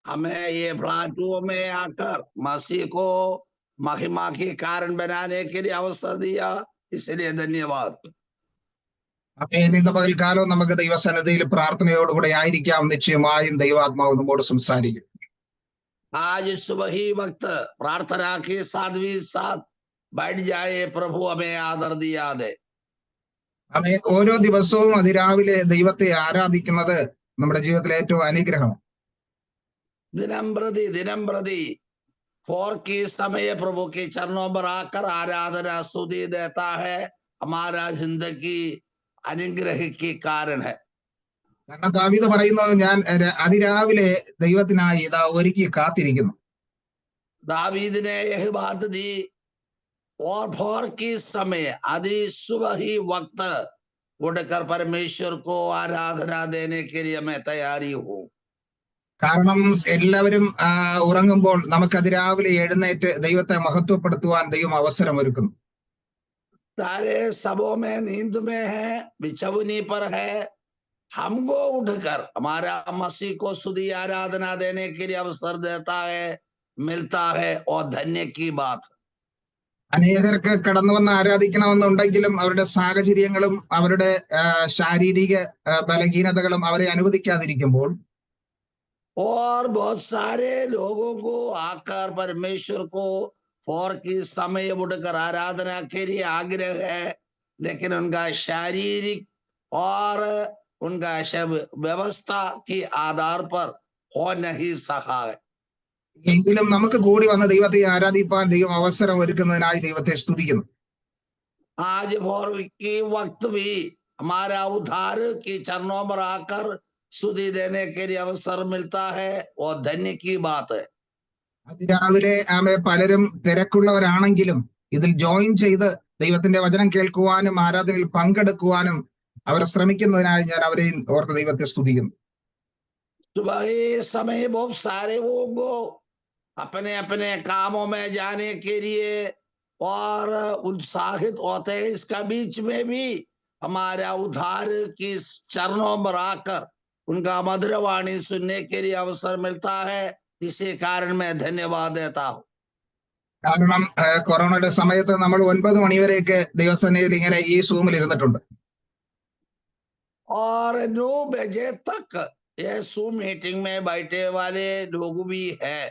हमें ये प्लेटफॉर्म में आकर मसीह को महिमा के कारण बनाने के लिए अवसर दिया, इसलिए धन्यवाद। ഇന്ന് പകൽക്കാലം നമുക്ക് ദൈവസന്നിധിയിൽ പ്രാർത്ഥനയോടുകൂടെ ആയിരിക്കാം. നിശ്ചയമായും ദൈവാത്മാവ് നമ്മോട് സംസാരിക്കും. आज सुबह ही वक्त प्रार्थना के साथ भी साथ बैठ जाए, प्रभु हमें आदर दिया दे। ഓരോ ദിവസവും അതിരാവിലെ ദൈവത്തെ ആരാധിക്കുന്നത് നമ്മുടെ ജീവിതത്തിലെ ഏറ്റവും അനുഗ്രഹം. दिनम प्रति फोर के समय प्रभु के चरणों पर आकर आराधना स्तुति देता है, हमारा जिंदगी अनुग्रह के कारण है. കാരണം ദാവീദ് പറയുന്നത്, ഞാൻ അതിരാവിലെ ദൈവത്തിനായി ഇതാ ഒരുക്കി കാത്തിരിക്കുന്നു. दावीद ने यह बात दी, और भोर के समय आदि सुबह ही वक्त उठकर परमेश्वर को आराधना देने के लिए मैं तैयारी हूँ. കാരണം എല്ലാവരും ഉറങ്ങുമ്പോൾ നമുക്ക് അതിരാവിലെ എഴുന്നേറ്റ് ദൈവത്തെ മഹത്വപ്പെടുത്തുവാൻ ദൈവം അവസരം ഒരുക്കുന്നു. सारे सबों में नींद में है, बिछौनी पर है, हमको उठकर हमारा मसीह को स्तुति आराधना देने के लिए अवसर देता है, मिलता है, और धन्य की बात. അനേകർക്ക് കടന്നു വന്ന് ആരാധിക്കണമെന്നുണ്ടെങ്കിലും അവരുടെ സാഹചര്യങ്ങളും അവരുടെ ശാരീരിക ബലഹീനതകളും അവരെ അനുവദിക്കാതിരിക്കുമ്പോൾ, और बहुत सारे लोगों को आकर परमेश्वर को फोर की समय उठकर आराधना के लिए आग्रह है, लेकिन उनका शारीरिक और उनका व्यवस्था के आधार पर हो नहीं सका है. എങ്കിലും നമുക്ക് കൂടി വന്ന് ദൈവത്തെ ആരാധിപ്പാൻ ദൈവം അവസരം ഒരുക്കുന്നതിനായി ദൈവത്തെ സ്തുതിക്കുന്നു. आज भोर के वक्त भी हमारा उद्धार के चरणों पर आकर स्तुति देने के लिए अवसर मिलता है, और धन्य की बात है. അതിരാവിലെ പലരും തിരക്കുള്ളവരാണെങ്കിലും ഇതിൽ ജോയിൻ ചെയ്ത് ദൈവത്തിന്റെ വചനം കേൾക്കുവാനും ആരാധനയിൽ പങ്കെടുക്കുവാനും അവർ ശ്രമിക്കുന്നതിനായി ഞാൻ അവരെ ഓർത്ത് ദൈവത്തെ സ്തുതിക്കുന്നു. सुबह समय बहुत सारे होंगे अपने अपने कामों में जाने के लिए और उत्साहित होते हैं. इसका बीच में भी हमारा उद्धार की चरणों पर आकर उनका मधुर वाणी सुनने के लिए अवसर मिलता है, इसी कारण मैं धन्यवाद देता हूँ. കാരണം കൊറോണയുടെ സമയത്ത് നമ്മൾ 9 മണിവരെയൊക്കെ ദൈവസന്നിധിയിൽ ഇങ്ങനെ ഈ സൂമിൽ ഇരുന്നിട്ടുണ്ട്. और 9 बजे तक ये सूम मीटिंग में बैठे वाले लोग भी है.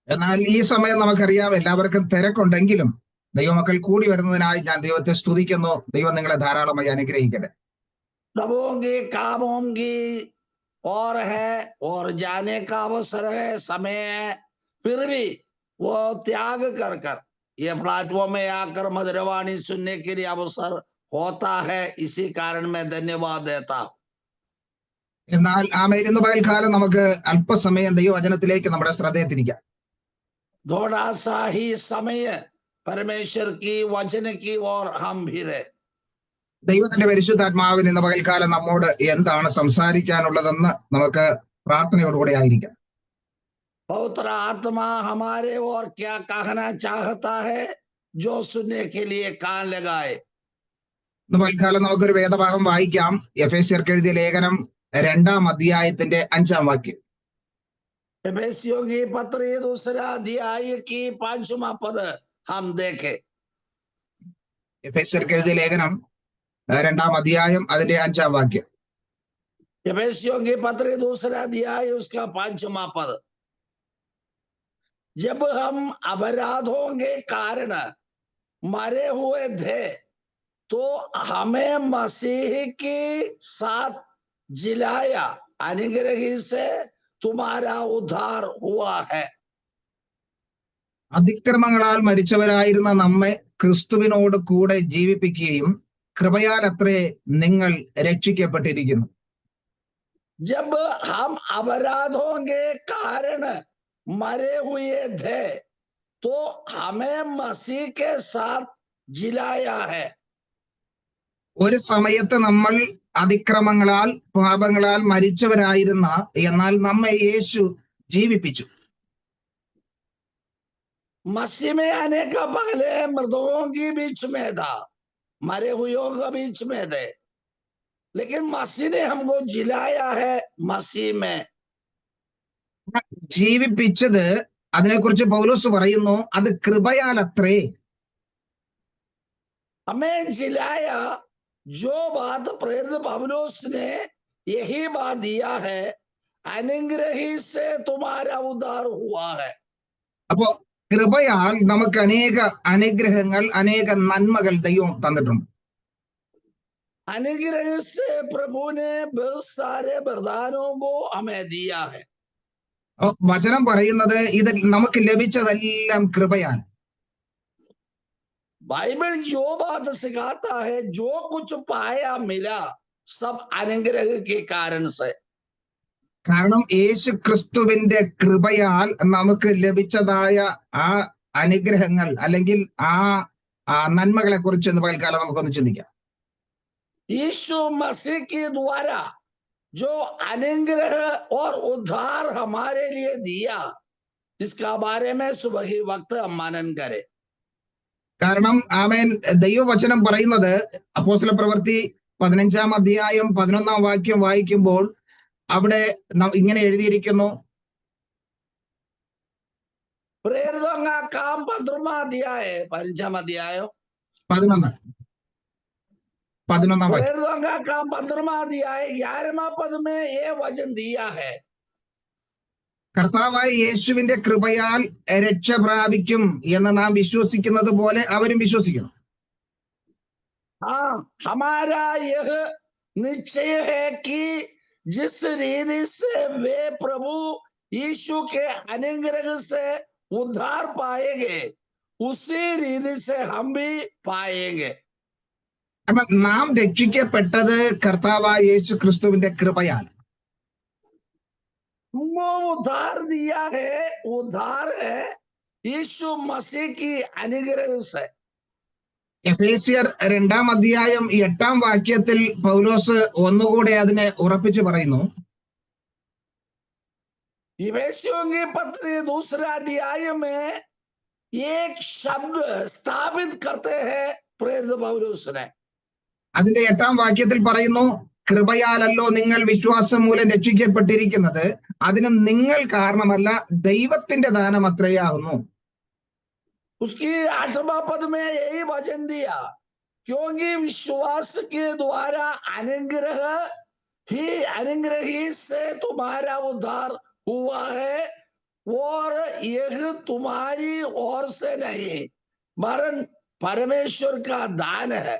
എന്നാൽ ഈ സമയം നമുക്കറിയാം എല്ലാവർക്കും തിരക്കുണ്ടെങ്കിലും ദൈവമക്കൾ കൂടി വരുന്നതിനായി ഞാൻ ദൈവത്തെ സ്തുതിക്കുന്നു. ദൈവം നിങ്ങളെ ധാരാളമായി അനുഗ്രഹിക്കട്ടെ. सबों की कामों की और है, और जाने का अवसर है, समय है, फिर भी वो त्याग कर कर ये प्लेटफॉर्म में आकर मधुरवाणी सुनने के लिए अवसर होता है, इसी कारण मैं धन्यवाद देता हूँ. എന്നാൽ ഇന്ന് പകൽക്കാലം നമുക്ക് അല്പസമയം ദൈവവചനത്തിലേക്ക് നമ്മുടെ ശ്രദ്ധയെ തിരിക്കാം. थोड़ा सा ही समय परमेश्वर की वचन की ओर हम भी रहे. ദൈവത്തിന്റെ പരിശുദ്ധാത്മാവിന് ഇന്ന് പകൽക്കാലം നമ്മോട് എന്താണ് സംസാരിക്കാനുള്ളതെന്ന് നമുക്ക് പ്രാർത്ഥനയോടുകൂടെ ആയിരിക്കാം. पवित्र आत्मा हमारे और क्या कहना चाहता है, जो सुनने के लिए कान लगाए. ഇന്ന് പകൽക്കാലം നമുക്കൊരു വേദഭാഗം വായിക്കാം. എഫേസ്യർക്ക് എഴുതിയ ലേഖനം 2-ാം അധ്യായത്തിന്റെ 5-ാം വാക്യം. एफेसियों की पत्र 2 अध्याय की 5वां पद हम देखे. എഫേസ്യർക്ക് എഴുതിയ ലേഖനം 2-ാം അധ്യായം അതിന്റെ 5-ാം വാക്യം. एफेसियों की पत्र 2 अध्याय उसका 5वां पद. जब हम अपराधों के कारण मरे हुए थे, तो हमें मसीह के साथ जिलाया, अनुग्रह से तुम्हारा उद्धार हुआ है. അതിക്രമങ്ങളാൽ മരിച്ചവരായിരുന്ന നമ്മെ ക്രിസ്തുവിനോട് കൂടെ ജീവിപ്പിക്കുകയും കൃപയാൽ അത്രേ നിങ്ങൾ രക്ഷിക്കപ്പെട്ടിരിക്കുന്നു. जब हम अपराधों के कारण मरे हुए थे, तो हमें मसीह के साथ जिलाया है. ഒരു സമയത്ത് നമ്മൾ അതിക്രമങ്ങളാൽ പാപങ്ങളാൽ മരിച്ചവരായിരുന്ന എന്നാൽ നമ്മെ യേശു ജീവിപ്പിച്ചു. मसीह में आने का पहले मृतकों के बीच में था, मरे हुओं के बीच में थे, लेकिन मसीह ने हमको जिलाया है मसीह में. ജീവിപ്പിച്ചത്, അതിനെക്കുറിച്ച് പൗലോസ് പറയുന്നു, അത് കൃപയാലത്രേ. हमें जिलाया, जो बात प्रेरित पौलुस ने यही बात दिया है, अनुग्रह ही से तुम्हारा उद्धार हुआ है. അപ്പോ കൃപയാൽ നമുക്ക് അനേക അനുഗ്രഹങ്ങൾ, അനേക നന്മകൾ ദൈവം തന്നിട്ടുണ്ട്. अनुग्रह से प्रभु ने बहुत सारे वरदानों को हमें दिया है. വചനം പറയുന്നത് ഇത് നമുക്ക് ലഭിച്ചതെല്ലാം കൃപയാണ്. बाइबल जो बात सिखाता है, जो कुछ पाया मिला, सब अनुग्रह के कारण से. കാരണം യേശു ക്രിസ്തുവിന്റെ കൃപയാൽ നമുക്ക് ലഭിച്ചതായ ആ അനുഗ്രഹങ്ങൾ അല്ലെങ്കിൽ ആ നന്മകളെ കുറിച്ച് ഇന്ന് പകൽക്കാലം നമുക്കൊന്ന് ചിന്തിക്കാം. यीशु मसीह के द्वारा जो अनुग्रह और उद्धार हमारे लिए दिया, इसका बारे में सुबह ही वक्त हम मनन करें. കാരണം ആമേൻ, ദൈവവചനം പറയുന്നത് അപ്പോസ്തല പ്രവൃത്തി 15-ാം അധ്യായം 11-ാം വാക്യം വായിക്കുമ്പോൾ അവിടെ ഇങ്ങനെ എഴുതിയിരിക്കുന്നു. प्रेरितों का काम 15वां अध्याय, 15वां अध्याय 11-ാം വാക്യം. प्रेरितों का काम 15वां अध्याय 11वां पद में ये वचन दिया है, കർത്താവായ യേശുവിന്റെ കൃപയാൽ രക്ഷ പ്രാപിക്കും എന്ന് നാം വിശ്വസിക്കുന്നത് പോലെ അവരും വിശ്വസിക്കണം. हाँ, हमारा यह निश्चय है कि जिस रीति से वे प्रभु यीशु के अनुग्रह से उद्धार पाएंगे, उसी रीति से हम भी पाएंगे. കാരണം നാം രക്ഷിക്കപ്പെട്ടത് കർത്താവായ യേശു ക്രിസ്തുവിന്റെ കൃപയാൽ. वो उद्धार दिया है, उद्धार है यीशु मसीह की अनुग्रह से. എഫേസ്യർ 2-ാം അധ്യായം 8-ാം വാക്യത്തിൽ പൗലോസ് ഒന്നുകൂടെ അതിനെ ഉറപ്പിച്ചു പറയുന്നു. इफिसियों की पत्री 2 अध्याय में एक शब्द स्थापित करते हैं प्रेरित पौलुस ने. അതിന്റെ 8-ാം വാക്യത്തിൽ പറയുന്നു, കൃപയാലല്ലോ നിങ്ങൾ വിശ്വാസം മൂലം രക്ഷിക്കപ്പെട്ടിരിക്കുന്നത്, അതിനും നിങ്ങൾ കാരണമല്ല, ദൈവത്തിന്റെ ദാനം അത്രയാകുന്നു. उसकी 8वां पद में यही वचन दिया, क्योंकि विश्वास के द्वारा अनुग्रह ही से तुम्हारा उद्धार हुआ है, और यह तुम्हारी ओर से नहीं, वरन परमेश्वर का दान है.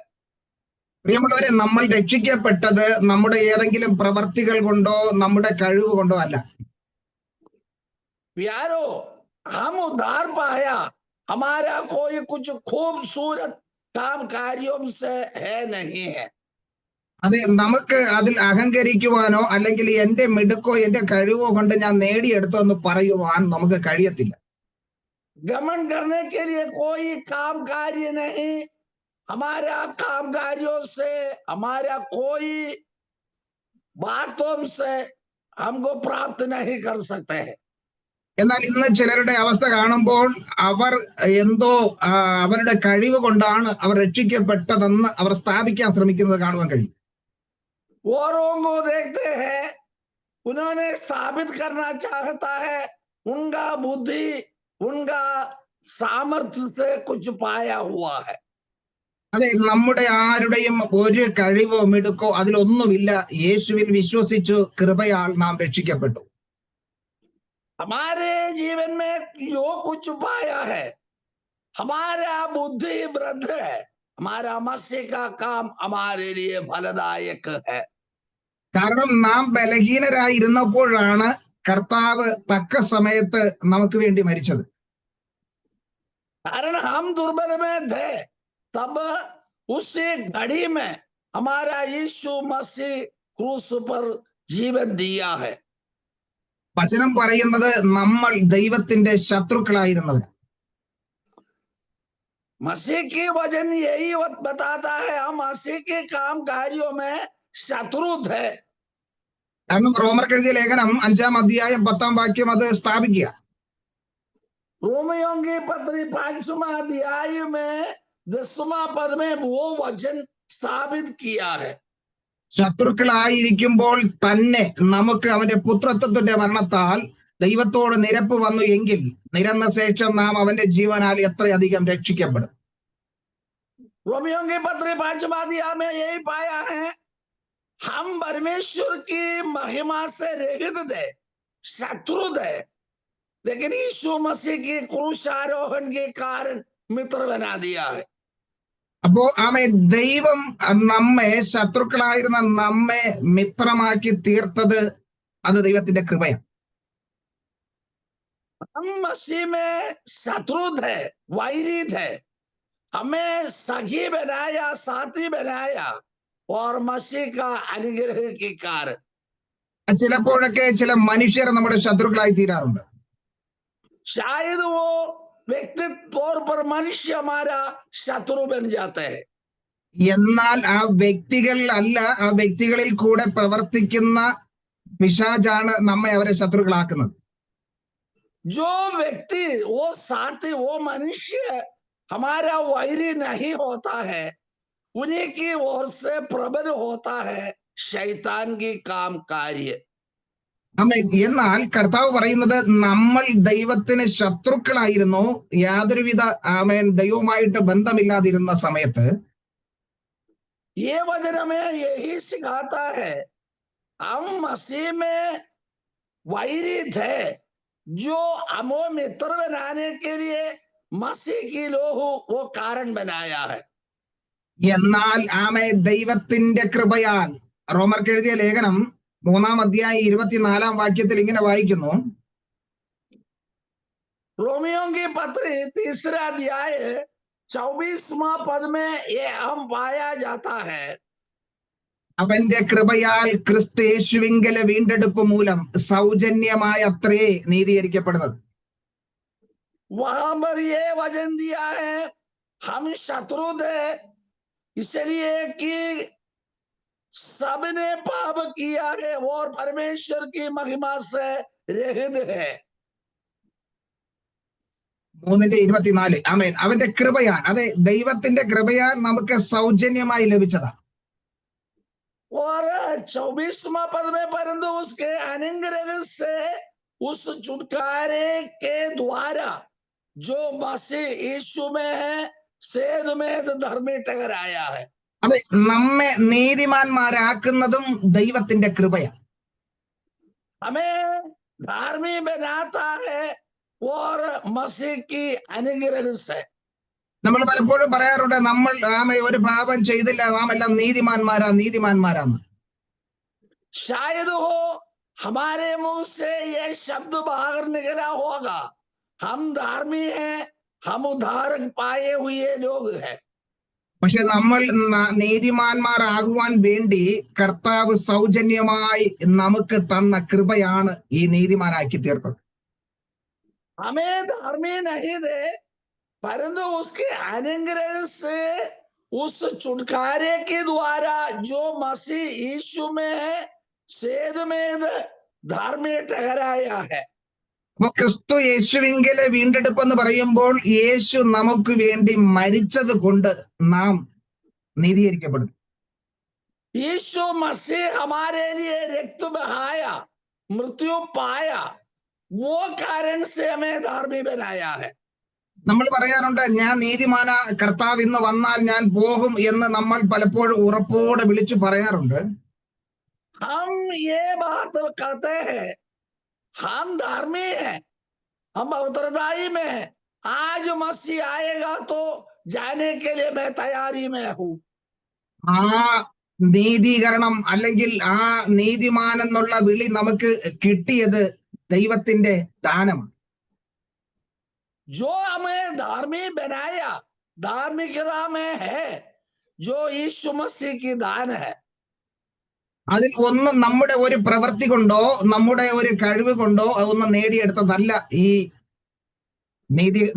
പ്രിയമുള്ളവരെ, നമ്മൾ രക്ഷിക്കപ്പെട്ടത് നമ്മുടെ ഏതെങ്കിലും പ്രവർത്തികൾ കൊണ്ടോ നമ്മുടെ കഴിവ് കൊണ്ടോ അല്ല. प्यारो, हम उद्धार पाया हमारा कोई कुछ खूबसूरत काम कार्यों से है नहीं है. അത് നമുക്ക് അതിൽ അഹങ്കരിക്കുവാനോ അല്ലെങ്കിൽ എന്റെ മിടുക്കോ എന്റെ കഴിവോ കൊണ്ട് ഞാൻ നേടിയെടുത്തോ എന്ന് പറയുവാൻ നമുക്ക് കഴിയത്തില്ല. गमन करने के लिए कोई काम कार्य नहीं. हमारा काम कार्यों से, हमारा कोई बातों से हमको प्राप्त नहीं कर सकते हैं. എന്നാൽ ഇന്ന് ചിലരുടെ അവസ്ഥ കാണുമ്പോൾ അവർ എന്തോ അവരുടെ കഴിവ് കൊണ്ടാണ് അവർ രക്ഷിക്കപ്പെട്ടതെന്ന് അവർ സ്ഥാപിക്കാൻ ശ്രമിക്കുന്നത് കാണുവാൻ കഴിയും. औरों को देखते हैं, उन्होंने स्थापित करना चाहता है, उनका बुद्धि, उनका सामर्थ्य से कुछ पाया हुआ है. അതെ, നമ്മുടെ ആരുടെയും ഒരു കഴിവോ മിടുക്കോ അതിലൊന്നുമില്ല. യേശുവിൽ വിശ്വസിച്ചു കൃപയാൽ നാം രക്ഷിക്കപ്പെട്ടു. हमारे जीवन में जो कुछ पाया है, हमारा बुद्धि वृद्ध है, हमारा मसीह का काम हमारे लिए फलदायक है. കാരണം നാം ബലഹീനരായിരുന്നപ്പോഴാണ് കർത്താവ് തക്ക സമയത്ത് നമുക്ക് വേണ്ടി മരിച്ചത്. कारण हम दुर्बल में थे, तब उसी घड़ी में हमारा यीशु मसीह क्रूस पर जीवन दिया है. വചനം പറയുന്നത് നമ്മൾ ദൈവത്തിന്റെ ശത്രുക്കളായിരുന്നവർ. मसीह की वचन यही बताता है, हम मसीह के काम कार्यों में शत्रु थे. കാരണം റോമർക്ക് എഴുതിയ ലേഖനം 5-ാം അധ്യായം 10-ാം വാക്യം അത് സ്ഥാപിക്കുക. रोमियों की पत्री 5वां अध्याय में 10वां पद में वो वचन स्थापित किया है. ശത്രുക്കളായിരിക്കുമ്പോൾ തന്നെ നമുക്ക് അവന്റെ പുത്രത്വത്തിന്റെ മരണത്താൽ ദൈവത്തോട് നിരപ്പ് വന്നു എങ്കിൽ നിരന്ന ശേഷം നാം അവന്റെ ജീവനാൽ എത്രയധികം രക്ഷിക്കപ്പെടും. रोमियों की पत्री 5वां अध्याय में यही पाया है, हम परमेश्वर की महिमा से रहित थे, शत्रु थे, लेकिन यीशु मसीह की क्रूसारोहण के कारण मित्र बना दिया है. അപ്പോ ദൈവം നമ്മെ, ശത്രുക്കളായിരുന്ന നമ്മെ മിത്രമാക്കി തീർത്തത് അത് ദൈവത്തിന്റെ കൃപയാണ്. हम मसीह में शत्रु थे, वैरी थे, हमें सखी बनाया, साथी बनाया, और मसीह का अनुग्रह के कारण. ചിലപ്പോഴൊക്കെ ചില മനുഷ്യർ നമ്മുടെ ശത്രുക്കളായി തീരാറുണ്ട്. शायद वो व्यक्तिगत तौर पर मनुष्य हमारा शत्रु बन जाते हैं. എന്നാൽ ആ വ്യക്തികൾ അല്ല, ആ വ്യക്തികളിൽ കൂടെ പ്രവർത്തിക്കുന്ന പിശാചാണ് നമ്മെ അവരെ ശത്രുക്കളാക്കുന്നത്. जो व्यक्ति, वो साथी, वो मनुष्य हमारा वैरी नहीं होता है, उन्हीं की ओर से प्रबल होता है शैतान की काम कार्य. എന്നാൽ കർത്താവ് പറയുന്നത് നമ്മൾ ദൈവത്തിന് ശത്രുക്കളായിരുന്നു, യാതൊരുവിധ ദൈവവുമായിട്ട് ബന്ധമില്ലാതിരുന്ന സമയത്ത്. ये वचन हमें यही सिखाता है, हम मसीह में वैरी थे, जो हमें मित्र बनाने के लिए मसीह की लोहू वो कारण बनाया है. എന്നാൽ ദൈവത്തിന്റെ കൃപയാൽ, റോമർക്ക് എഴുതിയ ലേഖനം 3-ാം അധ്യായം 24-ാം വാക്യത്തിൽ ഇങ്ങനെ വായിക്കുന്നു. रोमियों की पत्री 3रा अध्याय 24वां पद में ये हम पाया जाता है, അവന്റെ കൃപയാൽ ക്രിസ്തു യേശുവിങ്കലെ വീണ്ടെടുപ്പ് മൂലം സൗജന്യമായ അത്രേ നീതീകരിക്കപ്പെടുന്നത്. वहां पर ये वचन दिया है, हम शत्रु थे इसलिए कि सबने पाप किया है और परमेश्वर की महिमा से रहित है. 3:24 അവന്റെ കൃപയാൽ, അതെ ദൈവത്തിന്റെ കൃപയാൽ നമുക്ക് സൗജന്യമായി ലഭിച്ചതാണ്. और 24वां पद में, परंतु उसके अनुग्रह से उस छुटकारे के द्वारा जो मसीह यीशु में है, सेध में धर्मी ठहराया है. അതെ, നമ്മെ നീതിമാന്മാരാക്കുന്നതും ദൈവത്തിന്റെ കൃപയാണ്. हमें धार्मी बनाता है और मसीह की अनुग्रह से. നമ്മൾ പലപ്പോഴും പറയാറുണ്ട്, നമ്മൾ ഒരു പാപം ചെയ്തില്ല, നാം എല്ലാം നീതിമാന്മാരാന്ന്. शायद हो हमारे मुंह से ये शब्द बाहर निकला होगा, हम धार्मी हैं, हम उद्धार पाए हुए लोग हैं. പക്ഷെ നമ്മൾ നീതിമാന്മാരാകുവാൻ വേണ്ടി കർത്താവ് സൗജന്യമായി നമുക്ക് തന്ന കൃപയാണ് ഈ നീതിമാനാക്കി തീർത്തത്. हमें धार्मी नहीं थे, परंतु उसके अनुग्रह से उस छुटकारे के द्वारा जो मसीह यीशु में है, सेध में धार्मी ठहराया है. അപ്പൊ ക്രിസ്തു യേശുവിങ്കലെ വീണ്ടെടുപ്പ് എന്ന് പറയുമ്പോൾ യേശു നമുക്ക് വേണ്ടി മരിച്ചത് കൊണ്ട് നാം നീതീകരിക്കപ്പെടും. यीशु मसीह हमारे लिए रक्त बहाया, मृत्यु पाया, वो कारण से हमें धार्मी बनाया है. നമ്മൾ പറയാറുണ്ട്, ഞാൻ നീതിമാന, കർത്താവ് ഇന്ന് വന്നാൽ ഞാൻ പോകും എന്ന് നമ്മൾ പലപ്പോഴും ഉറപ്പോടെ വിളിച്ചു പറയാറുണ്ട്. हम ये बात कहते हैं, हम धार्मी हैं, हम उत्तरदायी में हैं, आज मसीह आएगा तो जाने के लिए मैं तैयारी में हूं. ആ നീതീകരണം അല്ലെങ്കിൽ ആ നീതിമാൻ എന്നുള്ള വിളി നമുക്ക് കിട്ടിയത് ദൈവത്തിന്റെ ദാനമാണ്. जो हमें धार्मी बनाया, धार्मिकता में है, जो यीशु मसीह की दान है. അതിൽ ഒന്നും നമ്മുടെ ഒരു പ്രവൃത്തി കൊണ്ടോ നമ്മുടെ ഒരു കഴിവ് കൊണ്ടോ അതൊന്നും നേടിയെടുത്തതല്ല ഈ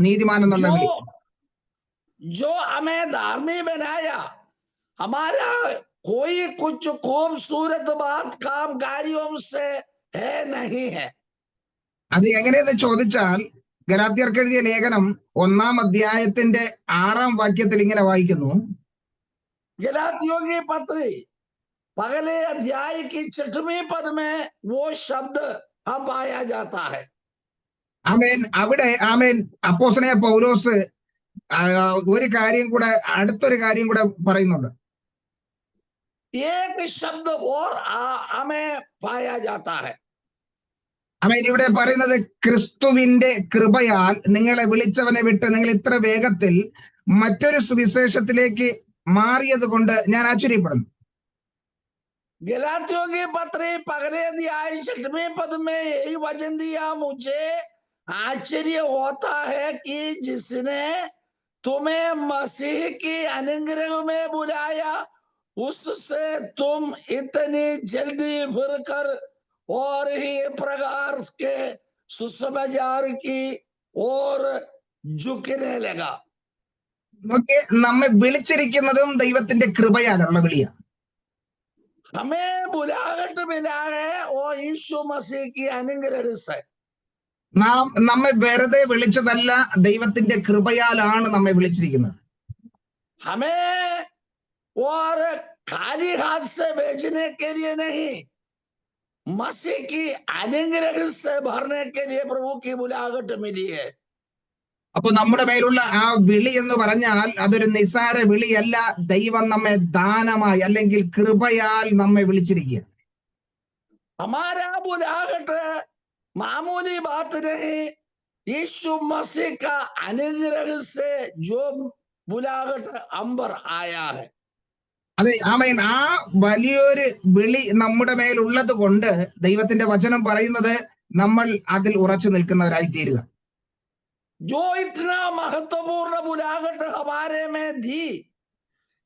നീതിമാൻ എന്നുള്ള വിളി. जो हमें धार्मी बनाया, हमारा कोई कुछ खूबसूरत बात काम कार्यों से है नहीं है. അത് എങ്ങനെയെന്ന് ചോദിച്ചാൽ, ഗലാത്യർക്ക് എഴുതിയ ലേഖനം 1-ാം അധ്യായത്തിന്റെ 6-ാം വാക്യത്തിൽ ഇങ്ങനെ വായിക്കുന്നു. गलातियों की पत्री पहले अध्याय की 6वीं पद में वो शब्द अब पाया जाता है। ആമേൻ. അവിടെ ആമേൻ അപ്പോസ്തലനായ പൗലോസ് ഒരു കാര്യം കൂടെ, അടുത്തൊരു കാര്യം കൂടെ പറയുന്നുണ്ട്. एक शब्द और हमें पाया जाता है। ആമേൻ. ഇവിടെ പറയുന്നത് ക്രിസ്തുവിന്റെ കൃപയാൽ നിങ്ങളെ വിളിച്ചവനെ വിട്ട് നിങ്ങൾ ഇത്ര വേഗത്തിൽ മറ്റൊരു സുവിശേഷത്തിലേക്ക് മാറിയത് കൊണ്ട് ഞാൻ ആശ്ചര്യപ്പെടുന്നു. गलातियों की पत्री पगले अध्याय 6वें पद में यही वचन दिया, मुझे आश्चर्य होता है कि जिसने तुम्हें मसीह की अनुग्रह में बुलाया उससे तुम इतनी जल्दी फिरकर और ही प्रकार के सुसमाचार की ओर झुकने लगा। നോക്കി, നമ്മെ വിളിച്ചിരിക്കുന്നതും ദൈവത്തിന്റെ കൃപയാലുള്ള വിളിയാണ്. हमें बुलाहट मिला है और यीशु मसीह की अनुग्रह से। നമ്മെ വെറുതെ വിളിച്ചതല്ല, ദൈവത്തിന്റെ കൃപയാലാണ് നമ്മെ വിളിച്ചിരിക്കുന്നത്. हमें और खाली हाथ से भेजने के लिए नहीं, मसीह की अनुग्रह से भरने के लिए प्रभु की बुलाहट मिली है। അപ്പൊ നമ്മുടെ മേലുള്ള ആ വിളി എന്ന് പറഞ്ഞാൽ അതൊരു നിസാര വിളിയല്ല. ദൈവം നമ്മെ ദാനമായി അല്ലെങ്കിൽ കൃപയാൽ നമ്മെ വിളിച്ചിരിക്കുക. हमारा बुलाहट मामूली बात नहीं, यीशु मसीह का अनुग्रह से जो बुलाहट अंबर आया है। അതെ, ആമേൻ. ആ വലിയൊരു വിളി നമ്മുടെ മേലുള്ളത് കൊണ്ട് ദൈവത്തിന്റെ വചനം പറയുന്നത് നമ്മൾ അതിൽ ഉറച്ചു നിൽക്കുന്നവരായി തീരുക. जो इतना महत्वपूर्ण बुलाहट हमारे में थी,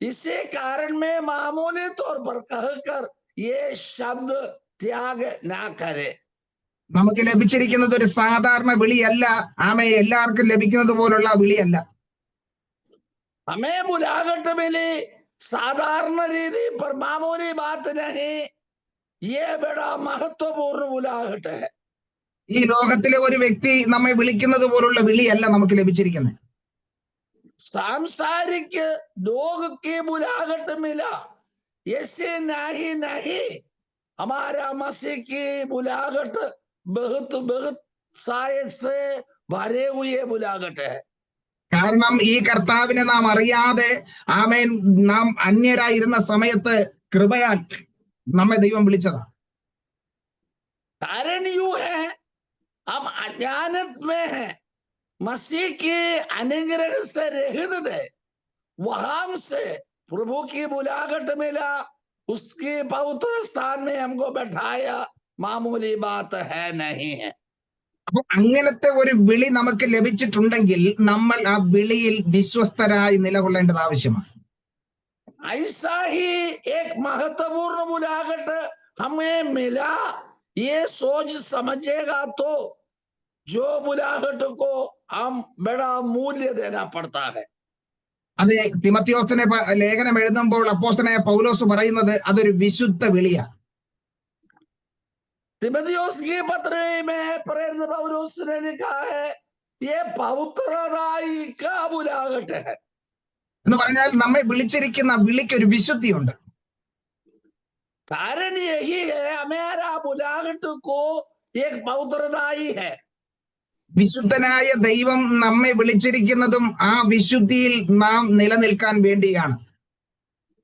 इसी कारण में मामूली तौर पर कहकर ये शब्द त्याग ना करे। നമുക്ക് ലഭിച്ചിരിക്കുന്നത് ഒരു സാധാരണ വിളിയല്ല. ആമേ, എല്ലാവർക്കും ലഭിക്കുന്നത് പോലുള്ള വിളിയല്ല. हमें बुलाहट मिली साधारण रीति पर, मामूली बात नहीं, ये बड़ा महत्वपूर्ण बुलाहट है। ഈ ലോകത്തിലെ ഒരു വ്യക്തി നമ്മെ വിളിക്കുന്നത് പോലുള്ള വിളിയല്ല നമുക്ക് ലഭിച്ചിരിക്കുന്നത്. सांसारिक लोग की बुलाहट मिला, ऐसे नहीं नहीं, हमारा मसीह की बुलाहट बहुत बहुत शायद से भरे हुए बुलाहट है। കാരണം ഈ കർത്താവിനെ നാം അറിയാതെ, ആമേൻ, നാം അന്യരായിരുന്ന സമയത്ത് കൃപയാൽ നമ്മെ ദൈവം വിളിച്ചതാണ്. कारण यूं है, हम अज्ञानत में है, मसीह की अनुग्रह से रहित थे, वहां से प्रभु की बुलाहट मिला, उसके पवित्र स्थान में हमको बैठाया, मामूली बात है नहीं है। അപ്പൊ അങ്ങനത്തെ ഒരു വിളി നമുക്ക് ലഭിച്ചിട്ടുണ്ടെങ്കിൽ നമ്മൾ ആ വിളിയിൽ വിശ്വസ്തരായി നിലകൊള്ളേണ്ടത് ആവശ്യമാണ്. ऐसा ही एक महत्वपूर्ण बुलाहट हमें मिला, ये सोच समझेगा तो जो बुलाहट को हम बड़ा मूल्य देना पड़ता है। അത് തിമത്തിയോസിനെ ലേഖനം എഴുതുമ്പോൾ അപ്പോസ്തലനായ പൗലോസ് പറയുന്നത് അതൊരു വിശുദ്ധ വിളിയാണ്. तिमोथेयुस की पत्र में प्रेरित पौलुस ने लिखा है, ये पवित्रताई का बुलाहट है। എന്ന് പറഞ്ഞാൽ നമ്മെ വിളിച്ചിരിക്കുന്ന വിളിക്ക് ഒരു വിശുദ്ധിയുണ്ട്. कारण यही है, हमारा बुलाहट को एक पवित्रताई है। വിശുദ്ധനായ ദൈവം നമ്മെ വിളിച്ചിരിക്കുന്നതും ആ വിശുദ്ധിയിൽ നാം നിലനിൽക്കാൻ വേണ്ടിയാണ്.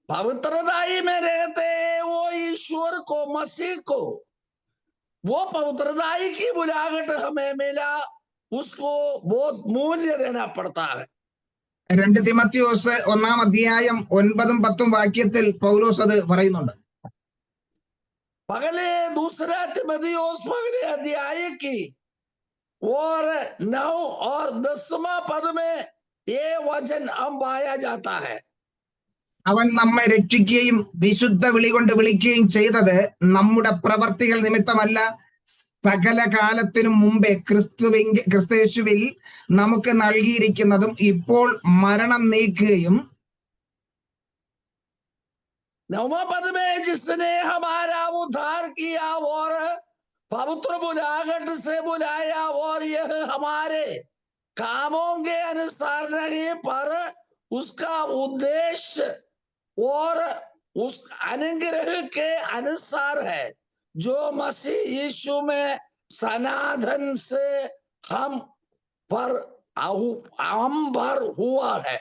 पवित्रताई में रहते वो ईश्वर को, मसीह को, वो पवित्रताई की बुलाहट हमें मिला, उसको बहुत मूल्य देना पड़ता है। 2 തിമത്തിയോസ് 1-ാം അധ്യായം 9-10 വാക്യത്തിൽ പൗലോസ് അത് പറയുന്നുണ്ട്. पहले दूसरा तिमोथेयुस पहले अध्याय की और 9 और 10वां पद में ये वचन हम पाया जाता है। അവൻ നമ്മെ രക്ഷിക്കുകയും വിശുദ്ധ വിളി കൊണ്ട് വിളിക്കുകയും ചെയ്തത് നമ്മുടെ പ്രവർത്തികൾ നിമിത്തമല്ല, സകല കാലത്തിനും മുമ്പേ ക്രിസ്തയേശുവിൽ നമുക്ക് നൽകിയിരിക്കുന്നതും ഇപ്പോൾ മരണം നീക്കുകയും 9वां पद में जिसने हमारा उद्धार किया और पवित्र बुलाहट से बुलाया, और यह हमारे कामों के अनुसार नहीं पर उसका उद्देश्य और उस अनुग्रह के अनुसार है, जो मसीह यीशु में सनातन से हम पर हुआ है।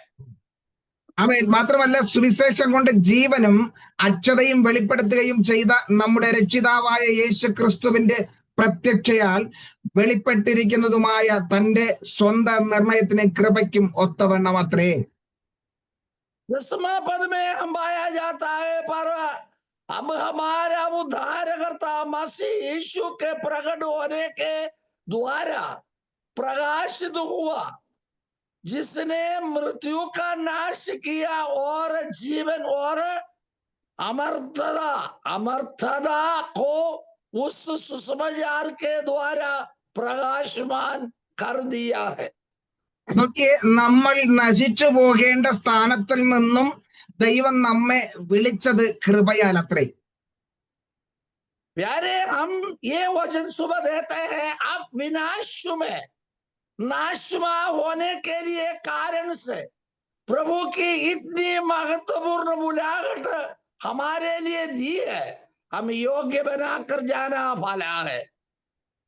അവൻ മാത്രമല്ല സുവിശേഷം കൊണ്ട് ജീവനും അക്ഷതയും വെളിപ്പെടുത്തുകയും ചെയ്ത നമ്മുടെ രക്ഷിതാവായ യേശു ക്രിസ്തുവിന്റെ പ്രത്യക്ഷയാൽ വെളിപ്പെട്ടിരിക്കുന്നതുമായ തന്റെ സ്വന്തം നിർണയത്തിന് കൃപയ്ക്കും ഒത്തവണ്ണം അത്രേ. 10वां पद में हम पाया जाता है, पर अब हमारा उद्धारकर्ता मसीह यीशु के प्रकट होने के द्वारा प्रकाशित हुआ, जिसने मृत्यु का नाश किया और जीवन और अमर्थता को उस सुसमाचार के द्वारा प्रकाशमान कर दिया है। നോക്കിയേ, നമ്മൾ നശിച്ചു പോകേണ്ട സ്ഥാനത്തിൽ നിന്നും ദൈവം നമ്മെ വിളിച്ചത് കൃപയാൽ അത്രേ. प्यारे, हम ये वचन सुबह देते हैं, आप विनाश में नाशमा होने के लिए कारण से प्रभु की इतनी महत्वपूर्ण बुलाहट हमारे लिए दी है, हम योग्य बनाकर जाना भला है।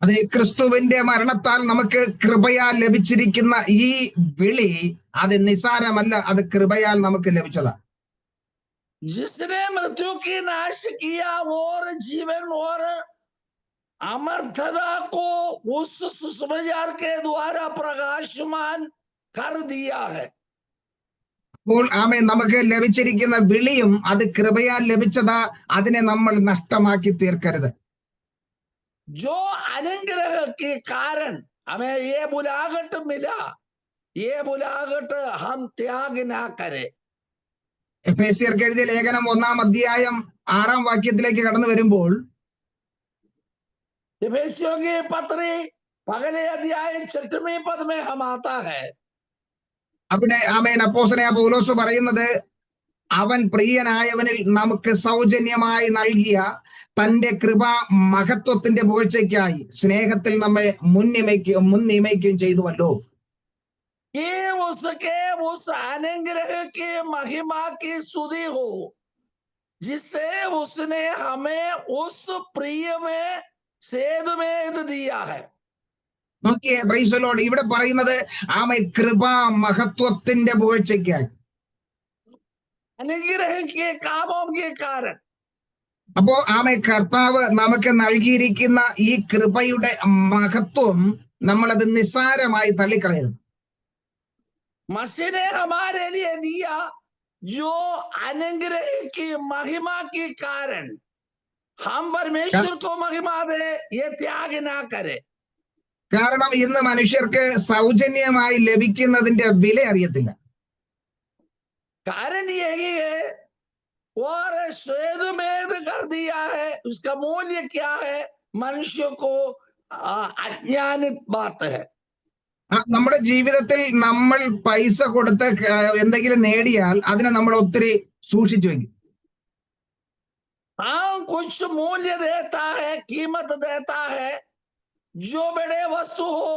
അത് ക്രിസ്തുവിന്റെ മരണത്താൽ നമുക്ക് കൃപയാൽ ലഭിച്ചിരിക്കുന്ന ഈ വിളി അത് നിസാരമല്ല, അത് കൃപയാൽ നമുക്ക് ലഭിച്ചതാ. जिसने मृत्यु की नाश किया और जीवन और अमर्थता को उस सुसमाचार के द्वारा प्रकाशमान कर दिया है। അപ്പോൾ നമുക്ക് ലഭിച്ചിരിക്കുന്ന വിളിയും അത് കൃപയാൽ ലഭിച്ചതാ, അതിനെ നമ്മൾ നഷ്ടമാക്കി തീർക്കരുത്. जो अनुग्रह के कारण हमें ये बुलाहट मिला, ये बुलाहट हम त्याग ना करें। എഫേസ്യർക്ക് എഴുതിയ ലേഖനം 1-ാം അധ്യായം 6-ാം വാക്യത്തിലേക്ക് കടന്നു വരുമ്പോൾ, एफेसियों की पत्री पहले अध्याय 6वें पद में हम आता है, അവിടെ അപ്പോസ്തലനായ പൗലോസ് പറയുന്നത്, അവൻ പ്രിയനായവനിൽ നമുക്ക് സൗജന്യമായി നൽകിയ തന്റെ കൃപാ മഹത്വത്തിന്റെ പുകഴ്ചയ്ക്കായി സ്നേഹത്തിൽ നമ്മെ മുൻനിയമിക്കുകയും ചെയ്തുവല്ലോ. कि उसके उस अनुग्रह की महिमा की स्तुति हो, जिससे उसने हमें उस प्रिय में सेतु में दिया है। നോക്കിയേ, പ്രൈസ് ദി ലോർഡ്, ഇവിടെ പറയുന്നത് കൃപാ മഹത്വത്തിന്റെ പുകഴ്ചയ്ക്കായി, अनुग्रह के कामों के कारण। അപ്പോ കർത്താവ് നമുക്ക് നൽകിയിരിക്കുന്ന ഈ കൃപയുടെ മഹത്വം നമ്മളത് നിസ്സാരമായി തള്ളിക്കളയരുത്. मसीह ने हमारे लिए दिया जो अनुग्रह की महिमा के कारण हम परमेश्वर को महिमा दे, ये त्याग ना करे। കാരണം ഇന്ന് മനുഷ്യർക്ക് സൗജന്യമായി ലഭിക്കുന്നതിന്റെ വില അറിയത്തില്ല. कारण यही है, और श्वेत मेद कर दिया है, उसका मूल्य क्या है, मनुष्य को अज्ञानित बात है। നമ്മുടെ ജീവിതത്തിൽ നമ്മൾ പൈസ കൊടുത്ത് എന്തെങ്കിലും നേടിയാൽ അതിനെ നമ്മൾ ഒത്തിരി സൂക്ഷിച്ചു വെക്കും. हाँ, कुछ मूल्य देता है, कीमत देता है, जो बड़े वस्तु हो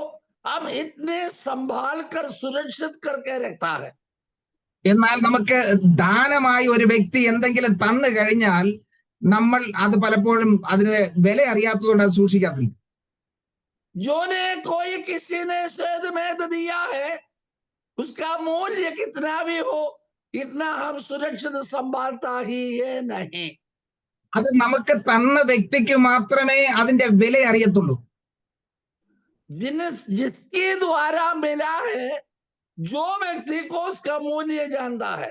हम इतने संभाल कर सुरक्षित करके रखता है। എന്നാൽ നമുക്ക് ദാനമായി ഒരു വ്യക്തി എന്തെങ്കിലും തന്നു കഴിഞ്ഞാൽ നമ്മൾ അത് പലപ്പോഴും അതിന് വില അറിയാത്തതുകൊണ്ട് അത് സൂക്ഷിക്കാറില്ല. जो ने कोई किसी ने श्वेत मेद दिया है, उसका मूल्य कितना भी हो, इतना हम सुरक्षित संभालता ही है नहीं। അത് നമുക്ക് തന്ന വ്യക്തിക്ക് മാത്രമേ അതിന്റെ വില അറിയത്തുള്ളൂ. जिसके द्वारा मिला है, जो व्यक्ति को उसका मूल्य जानता है।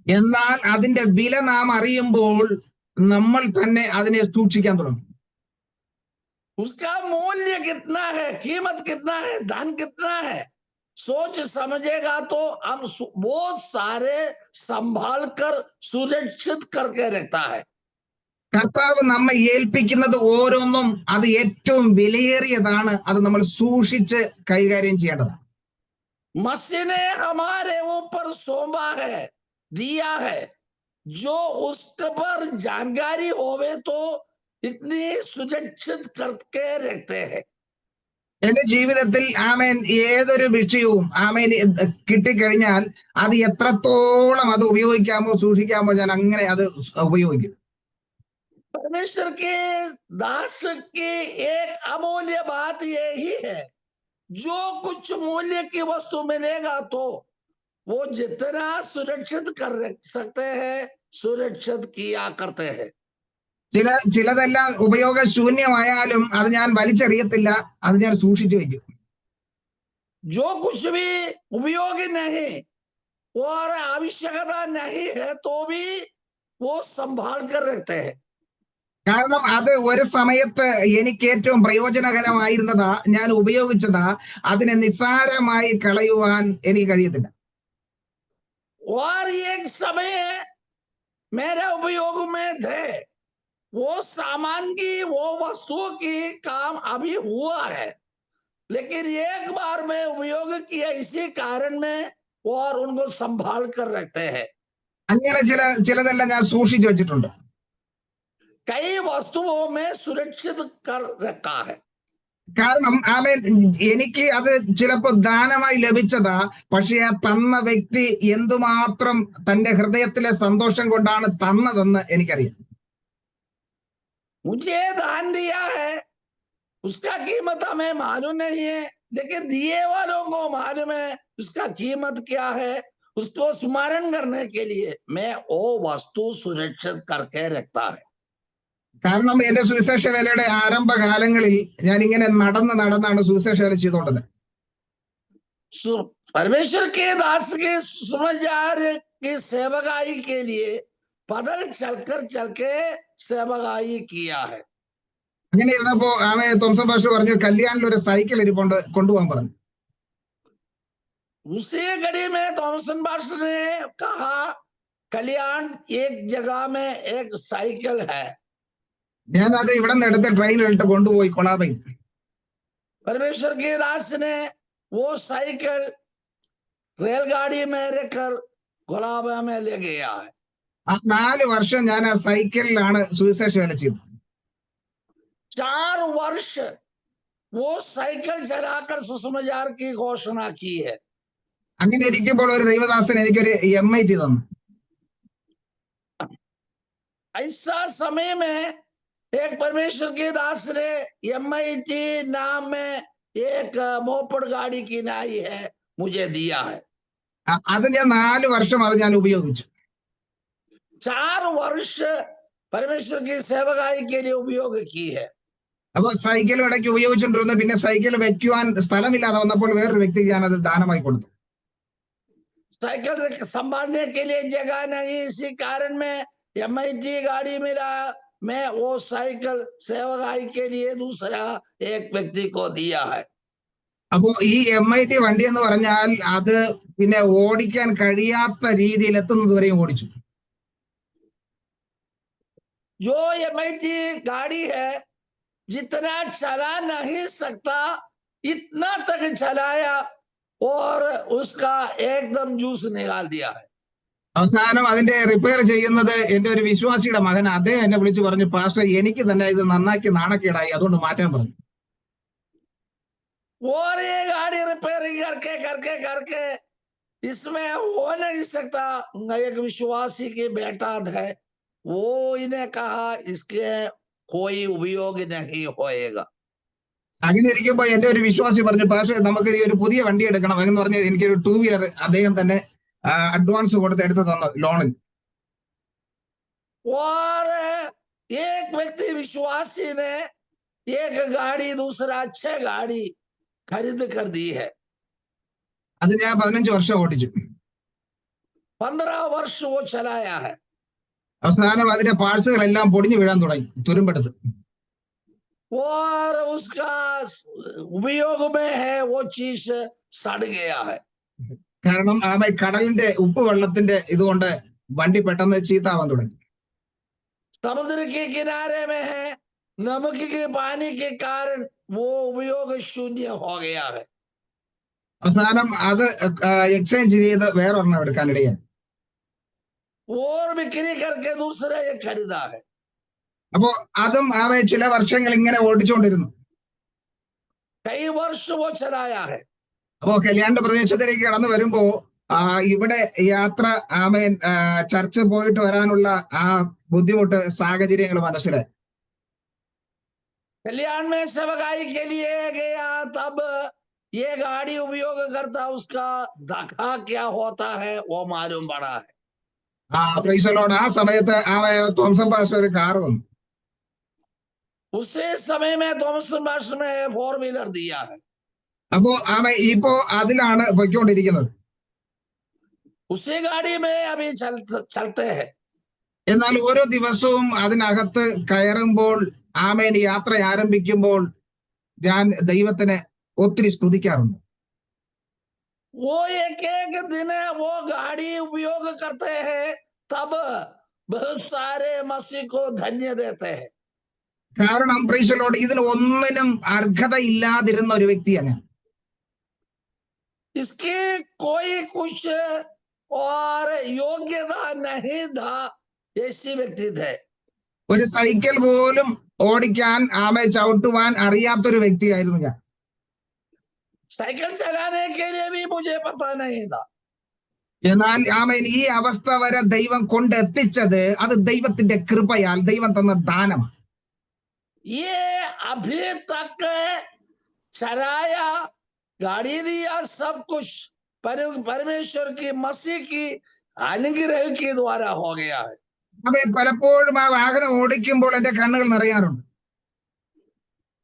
എന്നാൽ അതിന്റെ വില നാം അറിയുമ്പോൾ നമ്മൾ തന്നെ അതിനെ സൂക്ഷിക്കാൻ തുടങ്ങും. उसका मूल्य कितना है, कीमत कितना है, धन कितना है, सोच समझेगा तो हम बहुत सारे संभाल कर सुरक्षित करके रखता है। കർത്താവ് നമ്മെ ഏൽപ്പിക്കുന്നത് ഓരോന്നും അത് ഏറ്റവും വിലയേറിയതാണ്, അത് നമ്മൾ സൂക്ഷിച്ച് കൈകാര്യം ചെയ്യേണ്ടതാണ്. मसीह ने हमारे ऊपर सौंपा है, दिया है, जो उसके पर जानकारी होवे तो इतनी सुरक्षित करके रखते हैं। എന്റെ ജീവിതത്തിൽ ഏതൊരു വിഷയവും കിട്ടിക്കഴിഞ്ഞാൽ അത് എത്രത്തോളം അത് ഉപയോഗിക്കാമോ സൂക്ഷിക്കാമോ ഞാൻ അങ്ങനെ അത് ഉപയോഗിക്കും. परमेश्वर के दास की एक अमूल्य बात यही है, जो कुछ मूल्य की वस्तु मिलेगा तो वो जितना सुरक्षित कर सकते हैं सुरक्षित किया करते हैं। ചിലതെല്ലാം ഉപയോഗശൂന്യമായാലും അത് ഞാൻ വലിച്ചെറിയത്തില്ല, അത് ഞാൻ സൂക്ഷിച്ചു വെക്കും. जो कुछ भी उपयोगी नहीं और आवश्यकता नहीं है तो भी वो संभाल कर रखते हैं। കാരണം അത് ഒരു സമയത്ത് എനിക്ക് ഏറ്റവും പ്രയോജനകരമായിരുന്നതാ, ഞാൻ ഉപയോഗിച്ചതാ, അതിനെ നിസ്സാരമായി കളയുവാൻ എനിക്ക് കഴിയത്തില്ല. और एक समय मेरे उपयोग में थे, वो सामान की वो वस्तुओं की काम अभी हुआ है, लेकिन एक बार में उपयोग किया इसी कारण में और उनको संभाल कर रखते हैं। അങ്ങനെ ചിലതെല്ലാം ഞാൻ സൂക്ഷിച്ചു വെച്ചിട്ടുണ്ട്. कई वस्तुओं में सुरक्षित कर रखा है। കാരണം എനിക്ക് അത് ചിലപ്പോ ദാനമായി ലഭിച്ചതാ, പക്ഷെ ആ തന്ന വ്യക്തി എന്തുമാത്രം തന്റെ ഹൃദയത്തിലെ സന്തോഷം കൊണ്ടാണ് തന്നതെന്ന് എനിക്കറിയാം. मुझे दान दिया है, उसका कीमत हमें मालूम नहीं है, लेकिन दिए वालों को मालूम है उसका कीमत क्या है। उसको स्मरण करने के लिए मैं वो वस्तु सुरक्षित करके रखता है। കാരണം എന്റെ സുവിശേഷ വേലയുടെ ആരംഭകാലങ്ങളിൽ ഞാൻ ഇങ്ങനെ നടന്നാണ് സുവിശേഷ വേല ചെയ്തുകൊണ്ടത്. परमेश्वर के दास के सुसमाचार की सेवकाई के लिए पैदल चल के सेवकाई किया है। അങ്ങനെ ഇരുന്നപ്പോ തോമസൻ പാസ്റ്റർ പറഞ്ഞു, കല്യാണിൽ ഒരു സൈക്കിൾ ഇരിപ്പുണ്ട്, കൊണ്ടുപോകാൻ പറഞ്ഞു. उसी घड़ी में थॉमसन पास्टर ने कहा, कल्याण एक जगह में एक साइकिल है। ഞാൻ അത് ഇവിടെ നിന്ന് എടുത്ത് ട്രെയിനിലിട്ട് കൊണ്ടുപോയി കൊളാബയിൽ. परमेश्वर के दास ने वो साइकिल रेलगाड़ी में रखकर कोलाबा में ले गया है। 4 വർഷം ഞാൻ ആ സൈക്കിളിലാണ് സുവിശേഷ വേല ചെയ്തത്. 4 वर्ष वो साइकिल चलाकर सुसमाचार की घोषणा की है। അങ്ങനെ ഇരിക്കുമ്പോൾ ഒരു ദൈവദാസൻ എനിക്കൊരു MIT തന്നു. ऐसा समय में एक परमेश्वर के दास ने MIT नाम में एक मोपड़ गाड़ी की नाई है मुझे दिया है। അത് ഞാൻ 4 വർഷം അത് ഞാൻ ഉപയോഗിച്ചു. 4 वर्ष परमेश्वर की सेवकाई के लिए उपयोग की है। അപ്പൊ സൈക്കിൾ ഇടയ്ക്ക് ഉപയോഗിച്ചുകൊണ്ടിരുന്നു. പിന്നെ സൈക്കിൾ വെക്കുവാൻ സ്ഥലമില്ലാതെ വന്നപ്പോൾ വേറൊരു വ്യക്തിക്ക് ഞാൻ അത് ദാനമായി കൊടുത്തു. साइकिल संभालने के लिए जगह नहीं, इसी कारण में MIT गाड़ी मिला, मैं वो साइकिल सेवकाई के लिए दूसरा एक व्यक्ति को दिया है। അപ്പോ ഈ MIT വണ്ടി എന്ന് പറഞ്ഞാൽ അത് പിന്നെ ഓടിക്കാൻ കഴിയാത്ത രീതിയിൽ എത്തുന്നത് വരെയും ഓടിച്ചു. जो MIT गाड़ी है जितना चला नहीं सकता इतना तक चलाया और उसका एकदम जूस निकाल दिया है। അവസാനം അതിന്റെ റിപ്പയർ ചെയ്യുന്നത് എന്റെ ഒരു വിശ്വാസിയുടെ മകൻ. അദ്ദേഹം എന്നെ വിളിച്ചു പറഞ്ഞു, പാസ്റ്റർ എനിക്ക് തന്നെ ഇത് നന്നാക്കി നാണക്കേടായി, അതുകൊണ്ട് മാറ്റാൻ പറഞ്ഞു. और ये गाड़ी रिपेयरिंग करके करके करके इसमें हो नहीं सकता। एक विश्वासी की बेटा है, वो इन्हें कहा इसके कोई उपयोग नहीं होएगा। അങ്ങനെ ഇരിക്കുമ്പോ എന്റെ ഒരു വിശ്വാസി പറഞ്ഞു, പാസ്റ്റർ നമുക്ക് ഈ ഒരു പുതിയ വണ്ടി എടുക്കണം എന്ന് പറഞ്ഞ് എനിക്കൊരു 2 വീലർ അദ്ദേഹം തന്നെ അഡ്വാൻസ് കൊടുത്ത് എടുത്ത് തന്നു ലോണിൽ. और एक व्यक्ति विश्वासी ने एक गाड़ी दूसरा अच्छे गाड़ी खरीद कर दी है। അത് ഞാൻ 15 വർഷം ഓടിച്ചു. 15 वर्ष वो चलाया है। അവസാനം അതിന്റെ പാർട്സുകളെല്ലാം പൊടിഞ്ഞു വീഴാൻ തുടങ്ങി, തുരുമ്പെടുത്ത്. और उसका उपयोग में है वो चीज सड़ गया है। കാരണം കടലിന്റെ ഉപ്പ് വെള്ളത്തിന്റെ ഇതുകൊണ്ട് വണ്ടി പെട്ടെന്ന് ചീത്താവാൻ തുടങ്ങി. समुद्र के किनारे में है, नमक के पानी के कारण वो उपयोग शून्य हो गया है। അവസാനം അത് എക്സ്ചേഞ്ച് ചെയ്ത് വേറൊരെണ്ണം എടുക്കാനിടയായി. और बिक्री करके दूसरा ये खरीदा है। അപ്പോ അതും ചില വർഷങ്ങൾ ഇങ്ങനെ ഓടിച്ചുകൊണ്ടിരുന്നു. कई वर्ष वो चलाया है। അപ്പോ കല്യാണ പ്രദേശത്തിലേക്ക് കടന്നു വരുമ്പോ ഇവിടെ യാത്ര ചർച്ച് പോയിട്ട് വരാനുള്ള ആ ബുദ്ധിമുട്ട് സാഹചര്യങ്ങൾ മനസ്സിലായി. कल्याण में सेवकाई के लिए गया, तब ये गाड़ी उपयोग करता, उसका धक्का क्या होता है वो मालूम पड़ा है. Praise the Lord. ആ സമയത്ത് തോമസൻ പാസ്റ്റർ ഒരു കാർ വന്നു. उसी समय में थॉमसन पास्टर ने 4 व्हीलर दिया है. അപ്പോ ഇപ്പോ അതിലാണ് പൊയ്ക്കൊണ്ടിരിക്കുന്നത്. उसी गाड़ी में अभी चलते हैं. എന്നാൽ ഓരോ ദിവസവും അതിനകത്ത് കയറുമ്പോൾ യാത്ര ആരംഭിക്കുമ്പോൾ ഞാൻ ദൈവത്തിനെ ഒത്തിരി സ്തുതിക്കാറുണ്ട്. वो एक एक दिन वो गाड़ी उपयोग करते हैं, तब बहुत सारे मसीह को धन्य देते हैं. കാരണം പ്രൈസ് ദി ലോർഡ്, ഇതിൽ ഒന്നിനും അർഹതയില്ലാതിരുന്ന ഒരു വ്യക്തിയാണ്. इसकी कोई कुछ और योग्यता नहीं था, ऐसी व्यक्ति थे. ഒരു സൈക്കിൾ പോലും ഓടിക്കാൻ ചവിട്ടുവാൻ അറിയാത്തൊരു വ്യക്തിയായിരുന്നു ഞാൻ. साइकिल चलाने के लिए भी मुझे पता नहीं था. എന്നാൽ ഈ അവസ്ഥ വരെ ദൈവം കൊണ്ടെത്തിച്ചത് അത് ദൈവത്തിന്റെ കൃപയാൽ, ദൈവം തന്ന ദാനമാണ്. ये अभी तक चलाया, गाड़ी दिया, सब कुछ परमेश्वर की मसीह की अनुग्रह के द्वारा हो गया है. പലപ്പോഴും ആ വാഹനം ഓടിക്കുമ്പോൾ എന്റെ കണ്ണുകൾ നിറയാറുണ്ട്.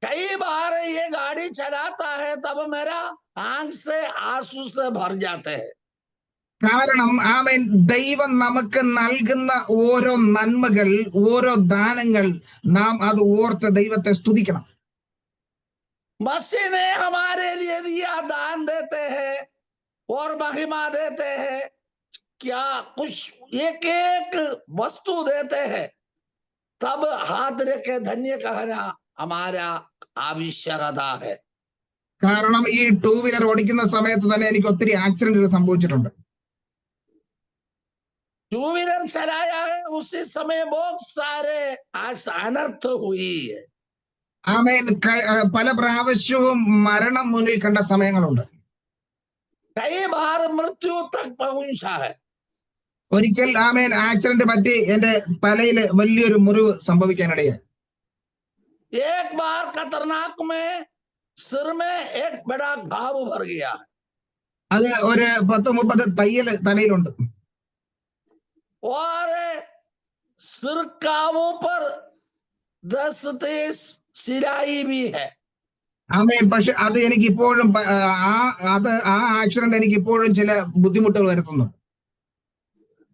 कई बार ये गाड़ी चलाता है, तब मेरा आंख से आंसू से भर जाते हैं. കാരണം ദൈവം നമുക്ക് നൽകുന്ന ഓരോ നന്മകൾ, ഓരോ ദാനങ്ങൾ നാം അത് ഓർത്ത് ദൈവത്തെ സ്തുതിക്കണം. मसीह ने हमारे लिए दिया, दान देते हैं और महिमा देते हैं, क्या कुछ एक एक वस्तु देते हैं, तब हाथ रखे धन्य कहना हमारा आवश्यकता है. കാരണം ഈ 2 വീലർ ഓടിക്കുന്ന സമയത്ത് തന്നെ എനിക്ക് ഒത്തിരി ആക്സിഡന്റുകൾ സംഭവിച്ചിട്ടുണ്ട്. 2 व्हीलर चलाया है, उसी समय बहुत सारे अनर्थ हुई है. പല പ്രാവശ്യവും മരണം മുന്നിൽ കണ്ട സമയങ്ങളുണ്ട്. कई बार मृत्यु तक पहुंचा है. ഒരിക്കൽ ആക്സിഡന്റ് പറ്റി എന്റെ തലയിൽ വലിയൊരു മുറിവ് സംഭവിക്കാനിടയായി. एक बार खतरनाक में सिर में एक बड़ा घाव भर गया. അത് ഒരു 10-30 തയ്യൽ തലയിലുണ്ട്. और सिर का ऊपर 10-30 सिलाई भी है. പക്ഷെ അത് എനിക്ക് ഇപ്പോഴും ആ ആക്സിഡന്റ് എനിക്ക് ഇപ്പോഴും ചില ബുദ്ധിമുട്ടുകൾ വരുത്തുന്നു.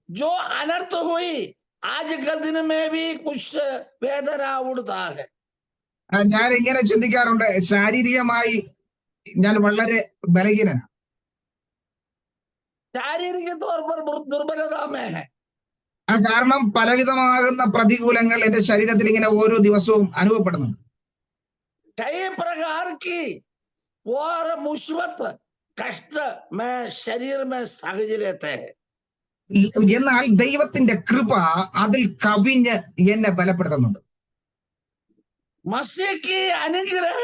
जो अनर्थ हुई, आज के दिन में भी कुछ वेदना उड़ता है. ഞാൻ ഇങ്ങനെ ചിന്തിക്കാറുണ്ട്, ശാരീരികമായി ഞാൻ വളരെ ബലഹീനനാണ്. शारीरिक तौर पर दुर्बलता में है. കാരണം പലവിധമാകുന്ന പ്രതികൂലങ്ങൾ എന്റെ ശരീരത്തിൽ ഇങ്ങനെ ഓരോ ദിവസവും അനുഭവപ്പെടുന്നുണ്ട്. कई प्रकार की और मुसीबत कष्ट में शरीर में सहज लेते हैं. എന്നാൽ ദൈവത്തിന്റെ കൃപ അതിൽ കവിഞ്ഞ് എന്നെ ബലപ്പെടുത്തുന്നുണ്ട്. मसीह की अनुग्रह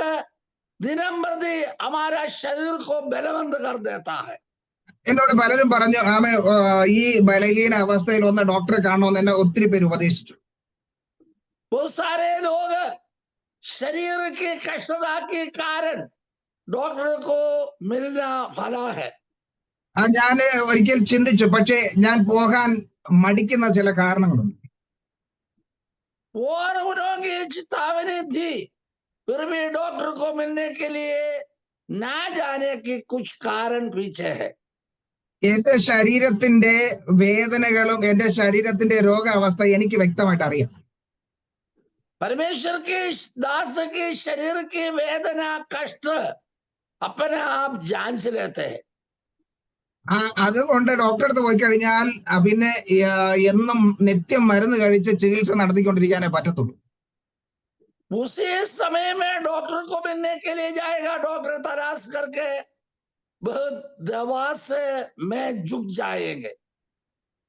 दिनम प्रति हमारा शरीर को बलवंत कर देता है. എന്നോട് പലരും പറഞ്ഞു, ഈ ബലഹീന അവസ്ഥയിൽ ഒന്ന് ഡോക്ടറെ കാണണമെന്ന് എന്നെ ഒത്തിരി പേര് ഉപദേശിച്ചു. बहुत सारे लोग शरीर की कष्टता के कारण डॉक्टर को मिलना भला है. ഞാൻ ഒരിക്കൽ ചിന്തിച്ചു, പക്ഷേ ഞാൻ പോകാൻ മടിക്കുന്ന ചില കാരണങ്ങളുണ്ട്. और उन्होंने चेतावनी थी, फिर भी डॉक्टर को मिलने के लिए ना जाने की कुछ कारण पीछे है. എന്റെ ശരീരത്തിന്റെ വേദനകളും എന്റെ ശരീരത്തിന്റെ രോഗാവസ്ഥ എനിക്ക് വ്യക്തമായിട്ട് അറിയാം. परमेश्वर के दास के शरीर की वेदना कष्ट अपने आप जांच लेते हैं. അതുകൊണ്ട് ഡോക്ടറെ അടുത്ത് പോയി കഴിഞ്ഞാൽ പിന്നെ എന്നും നിത്യം മരുന്ന് കഴിച്ച് ചികിത്സ നടത്തിക്കൊണ്ടിരിക്കാനേ പറ്റത്തുള്ളൂ. उसी समय में डॉक्टर को मिलने के लिए जाएगा, डॉक्टर तलाश करके बहुत दवा से में झुक जाएंगे.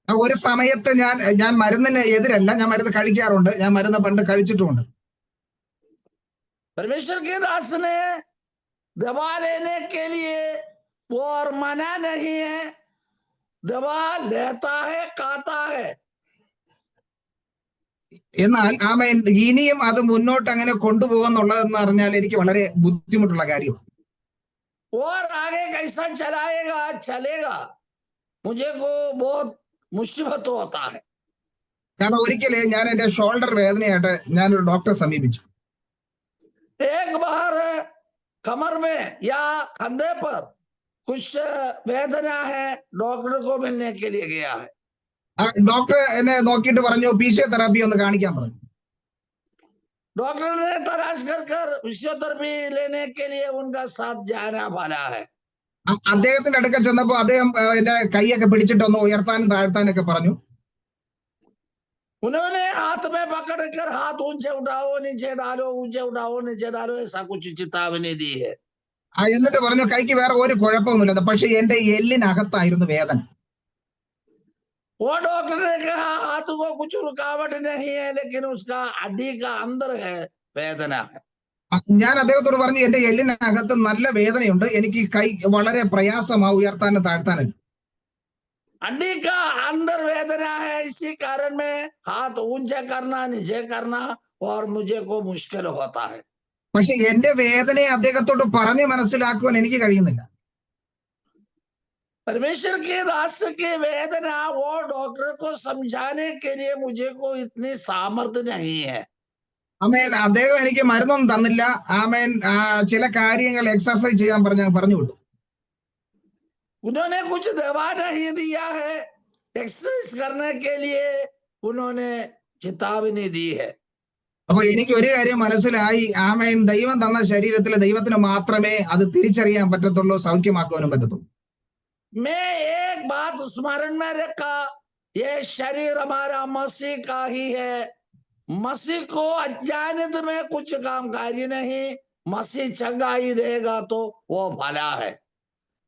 ഒരു സമയത്ത് ഞാൻ മരുന്നിന് എതിരല്ല, ഞാൻ മരുന്ന് കഴിക്കാറുണ്ട്, ഞാൻ മരുന്ന് പണ്ട് കഴിച്ചിട്ടുമുണ്ട്. परमेश्वर के दास ने दवा लेने के लिए वो और मना नहीं है, दवा लेता है, खाता है. എന്നാൽ ആമേൻ ഇനിയും അത് മുന്നോട്ട് അങ്ങനെ കൊണ്ടുപോകുന്നുള്ളതെന്ന് പറഞ്ഞാൽ എനിക്ക് വളരെ ബുദ്ധിമുട്ടുള്ള കാര്യമാണ്. और आगे कैसा चलाएगा चलेगा मुझे को बहुत मुसीबत होता है. കാരണം ഒരിക്കലേ ഞാൻ എന്റെ ഷോൾഡർ വേദനയായിട്ട് ഞാനൊരു ഡോക്ടറെ സമീപിച്ചു. एक बार कमर में या कंधे पर कुछ वेदना है, डॉक्टर को मिलने के लिए गया है. ആ ഡോക്ടർ എന്നെ നോക്കിയിട്ട് പറഞ്ഞു ഫിസിയോതെറാപ്പി ഒന്ന് കാണിക്കാൻ പറഞ്ഞു. डॉक्टर ने तलाश कर फिजियोथेरेपी लेने के लिए उनका साथ जाना भला है. അദ്ദേഹത്തിന്റെ അടുക്കൽ ചെന്നപ്പോ അദ്ദേഹം എന്റെ കൈയൊക്കെ പിടിച്ചിട്ട് ഒന്ന് ഉയർത്താനും താഴ്ത്താനൊക്കെ പറഞ്ഞു. उन्होंने हाथ में पकड़कर हाथ ऊंचे उठाओ नीचे डालो, ऊंचे उठाओ नीचे डालो, ऐसा कुछ चेतावनी दी है. എന്നിട്ട് പറഞ്ഞു കൈക്ക് വേറെ ഒരു കുഴപ്പവുമില്ല, പക്ഷെ എന്റെ എല്ലിനകത്തായിരുന്നു വേദന. वो डॉक्टर ने कहा हाथ को कुछ रुकावट नहीं है, लेकिन उसका हड्डी का अंदर है वेदना है. ഞാൻ അദ്ദേഹത്തോട് പറഞ്ഞു എന്റെ എല്ലിനകത്ത് നല്ല വേദനയുണ്ട്, എനിക്ക് കൈ വളരെ പ്രയാസമാ ഉയർത്താനും താഴ്ത്താനും. हड्डी का अंदर वेदना है, इसी कारण में हाथ ऊंचा करना नीचे करना और मुझे को मुश्किल होता है. പക്ഷെ എന്റെ വേദനയെ അദ്ദേഹത്തോട് പറഞ്ഞ് മനസ്സിലാക്കുവാൻ എനിക്ക് കഴിയുന്നില്ല. परमेश्वर के रास्ते की वेदना वो डॉक्टर को समझाने के लिए मुझे को इतनी सामर्थ्य नहीं है. ആമേൻ. അദ്ദേഹം എനിക്ക് മരുന്നൊന്നും തന്നില്ല. ആമേൻ. ചില കാര്യങ്ങൾ എക്സർസൈസ് ചെയ്യാൻ പറഞ്ഞു വിട്ടു. उन्होंने कुछ दवा नहीं दिया है, एक्सरसाइज करने के लिए उन्होंने चेतावनी दी है. അപ്പൊ എനിക്ക് ഒരു കാര്യം മനസ്സിലായി, ആമേൻ, ദൈവം തന്ന ശരീരത്തിൽ ദൈവത്തിന് മാത്രമേ അത് തിരിച്ചറിയാൻ പറ്റത്തുള്ളൂ, സൗഖ്യമാക്കുവാനും പറ്റത്തുള്ളൂ. मैं एक बात स्मरण में रखा, ये शरीर हमारा मसीह का ही है. मसीह को अज्ञानित में कुछ काम कार्य नहीं, मसीह चंगाई देगा तो वो भला है.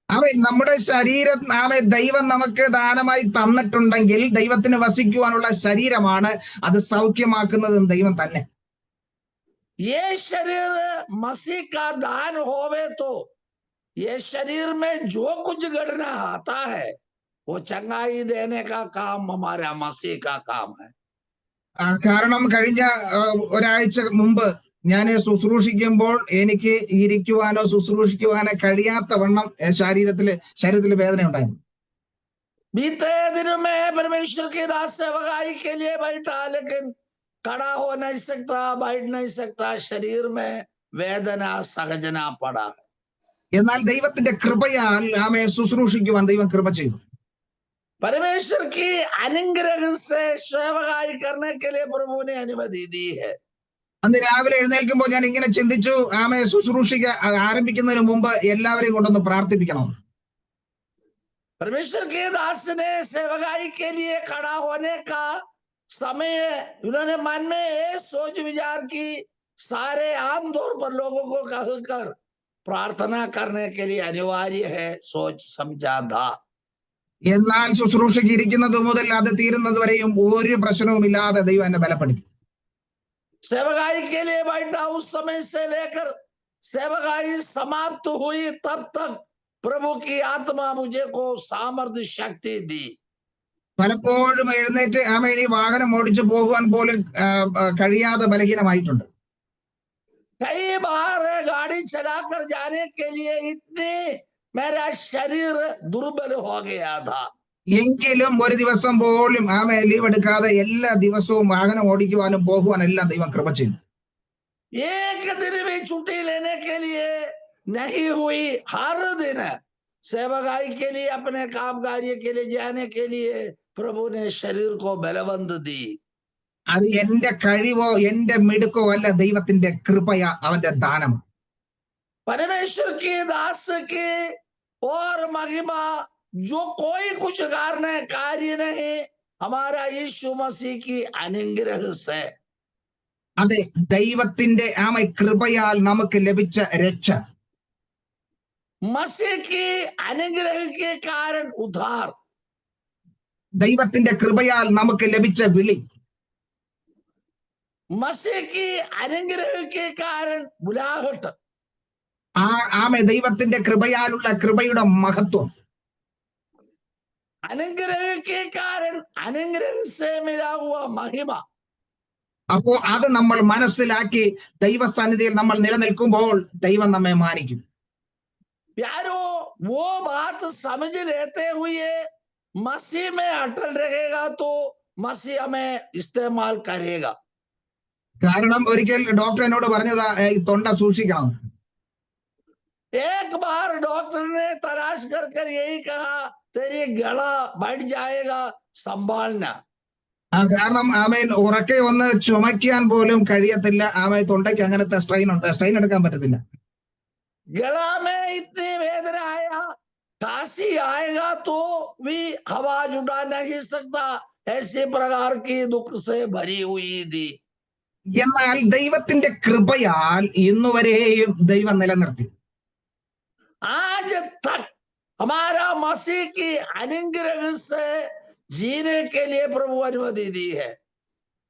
ആമേൻ. നമ്മുടെ ശരീരം ആമേൻ ദൈവം നമുക്ക് ദാനമായി തന്നിട്ടുണ്ടെങ്കിൽ ദൈവത്തിന് വസിക്കുവാനുള്ള ശരീരമാണ്, അത് സൗഖ്യമാക്കുന്നതും ദൈവം തന്നെ. ये शरीर मसीह का दान होवे तो ये शरीर में जो कुछ घटना आता है वो चंगाई देने का काम हमारा मसीह का काम है. കാരണം കഴിഞ്ഞ ഒരാഴ്ച മുമ്പ് ഞാൻ ശുശ്രൂഷിക്കുമ്പോൾ എനിക്ക് ഇരിക്കുവാനോ ശുശ്രൂഷിക്കുവാനോ കഴിയാത്ത വണ്ണം ശരീരത്തിൽ വേദന ഉണ്ടായിരുന്നു. बीते दिनों में परमेश्वर की दास सेवकाई के लिए बैठा, लेकिन खड़ा हो नहीं सकता, बैठ नहीं सकता, शरीर में वेदना सहजना पड़ा. എന്നാൽ ദൈവത്തിന്റെ കൃപയാൽ ആമേ ശുശ്രൂഷിക്കുവാൻ ദൈവം കൃപ ചെയ്തു. परमेश्वर की अनुग्रह से सेवकाई करने के लिए प्रभु ने अनुमति दी है. അന്ന് രാവിലെ എഴുന്നേൽക്കുമ്പോൾ ഞാൻ ഇങ്ങനെ ചിന്തിച്ചു, ആമേ ആരംഭിക്കുന്നതിന് മുമ്പ് എല്ലാവരെയും കൊണ്ടൊന്ന് പ്രാർത്ഥിപ്പിക്കണം. परमेश्वर के दास ने सेवकाई के लिए खड़ा होने का समय उन्होंने मन में ये सोच विचार की, सारे आमतौर पर लोगों को कहकर प्रार्थना करने के लिए अनिवार्य है, सोच समझा था. എന്നാൽ ശുശ്രൂഷയ്ക്ക് ഇരിക്കുന്നത് മുതൽ അത് തീരുന്നത് വരെയും ഒരു പ്രശ്നവുമില്ലാതെ ദൈവം എന്നെ ബലപ്പെടുത്തി. सेवकाई के लिए बैठा उस समय से लेकर सेवकाई समाप्त हुई तब तक प्रभु की आत्मा मुझे को सामर्थ्य शक्ति दी. പലപ്പോഴും എഴുന്നേറ്റ് ആമേ ഈ വാഹനം ഓടിച്ചു പോകുവാൻ പോലും കഴിയാതെ ബലഹീനമായിട്ടുണ്ട്. कई बार गाड़ी चलाकर जाने के लिए इतने मेरा शरीर दुर्बल हो गया था. എങ്കിലും ഒരു ദിവസം പോലും ആമേ ലീവ് എടുക്കാതെ എല്ലാ ദിവസവും വാഹനം ഓടിക്കുവാനും പോകുവാനും എല്ലാം ദൈവം കൃപ ചെയ്തു. एक दिन भी छुट्टी लेने के लिए नहीं हुई. हर दिन सेवकाई के लिए अपने काम कार्य के लिए जाने के लिए प्रभु ने शरीर को बलवंत दी. അത് എന്റെ കഴിവോ എന്റെ മിടുക്കോ അല്ല, ദൈവത്തിന്റെ കൃപയാ, അവന്റെ ദാനം. परमेश्वर की दास की और महिमा जो कोई कुछ करने कार्य नहीं, हमारा यीशु मसीह की अनुग्रह से. അതെ, ദൈവത്തിന്റെ ആമേ കൃപയാൽ നമുക്ക് ലഭിച്ച രക്ഷ. मसीह की अनुग्रह के कारण उद्धार. ദൈവത്തിന്റെ കൃപയാൽ നമുക്ക് ലഭിച്ച വിളി. मसीह की अनुग्रह के कारण बुलाहट. ആമേ ദൈവത്തിന്റെ കൃപയാലുള്ള കൃപയുടെ മഹത്വം. अनुग्रह के कारण अनुग्रह से मिला हुआ महिमा. അപ്പോ അത് നമ്മൾ മനസ്സിലാക്കി ദൈവസന്നിധിയിൽ നമ്മൾ നിലനിൽക്കുമ്പോൾ ദൈവം നമ്മെ മാനിക്കും. प्यारो, वो बात समझ लेते हुए मसीह में अटल रहेगा तो मसीह हमें इस्तेमाल करेगा. കാരണം ഒരിക്കൽ ഡോക്ടർ എന്നോട് പറഞ്ഞതാ ഈ തൊണ്ട സൂക്ഷിക്കണം. एक बार डॉक्टर ने तलाश कर यही कहा, तेरी गला बढ़ जाएगा, संभालना. കാരണം ആമേൻ ഉറക്കെ ഒന്ന് ചുമയ്ക്കാൻ പോലും കഴിയത്തില്ല. ആമേൻ തൊണ്ടയ്ക്ക് അങ്ങനത്തെ സ്ട്രെയിൻ എടുക്കാൻ പറ്റത്തില്ല. गला में इतनी वेदना आया, खांसी आएगा तो भी आवाज उठा नहीं सकता, ऐसे प्रकार की दुख से भरी हुई थी. എന്നാൽ ദൈവത്തിന്റെ കൃപയാൽ ഇന്നുവരെയും ദൈവം നിലനിർത്തി. आज तक हमारा मसीह की अनुग्रह से जीने के लिए प्रभु अनुमति दी है.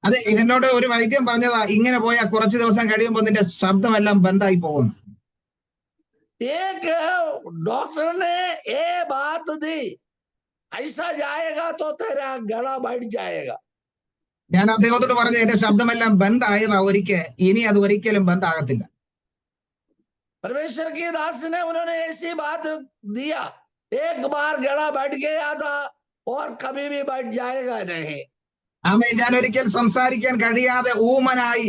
അതെ, എന്നോട് ഒരു വൈദ്യം പറഞ്ഞതാ, ഇങ്ങനെ പോയാൽ കുറച്ച് ദിവസം കഴിയുമ്പോൾ നിന്റെ ശബ്ദമെല്ലാം ബന്ധായി പോകും. एक डॉक्टर ने ये बात दी, ऐसा जाएगा तो तेरा गला बढ़ जाएगा. ഞാൻ അദ്ദേഹത്തോട് പറഞ്ഞു, എന്റെ ശബ്ദമെല്ലാം ബന്ധായതാ ഒരിക്കൽ, ഇനി അത് ഒരിക്കലും ബന്ധാകത്തില്ല. परमेश्वर की दास ने उन्होंने ऐसी बात दिया, एक बार गला बढ़ गया था और कभी भी बढ़ जाएगा नहीं. ആമേൻ. ഞാൻ ഒരിക്കൽ സംസാരിക്കാൻ കഴിയാതെ ഊമനായി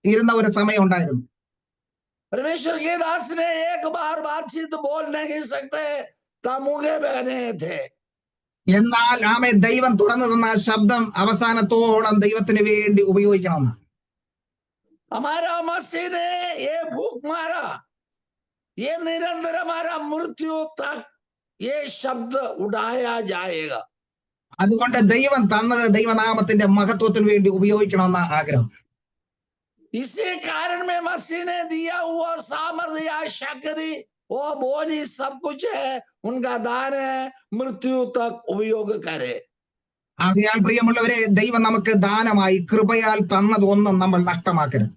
ഇരുന്ന ഒരു സമയം ഉണ്ടായിരുന്നു. परमेश्वर के दास ने एक बार बातचीत बोल नहीं सकते, तमुगे बहने थे. എന്നാൽ ആമേൻ ദൈവം തുറന്നു തന്ന ശബ്ദം അവസാനത്തോളം ദൈവത്തിന് വേണ്ടി ഉപയോഗിക്കണമെന്ന്. हमारा मसीह ने ये भूख मारा, ये निरंतर हमारा मृत्यु तक ये शब्द उड़ाया जाएगा. അതുകൊണ്ട് ദൈവം തന്നത് ദൈവനാമത്തിന്റെ മഹത്വത്തിന് വേണ്ടി ഉപയോഗിക്കണമെന്ന ആഗ്രഹം. इसी कारण में मसीह ने दिया हुआ सामर्थ्य, शक्ति, वो बोली सब कुछ है, उनका दान है, मृत्यु तक उपयोग करे. ആകയാൽ പ്രിയമുള്ളവരെ, ദൈവം നമുക്ക് ദാനമായി കൃപയാൽ തന്നത് ഒന്നും നമ്മൾ നഷ്ടമാക്കരുത്.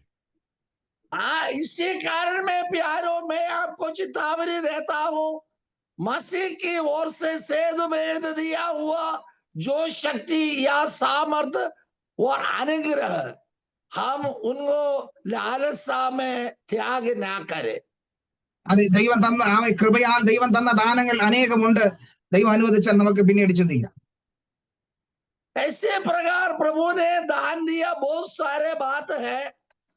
इसी कारण में प्यारों में आपको चेतावनी देता हूं, मसीह की ओर से सेध भेद दिया हुआ जो शक्ति या सामर्थ्य और अनुग्रह, हम उनको लालसा में त्याग ना करें. അത് ദൈവം തന്ന കൃപയാൽ ദൈവം തന്ന ദാനങ്ങൾ അനേകമുണ്ട്. ദൈവം അനുവദിച്ചാൽ നമുക്ക് പിന്നീട് ചിന്തിക്കാം. ऐसे प्रकार प्रभु ने दान दिया, बहुत सारे बात है.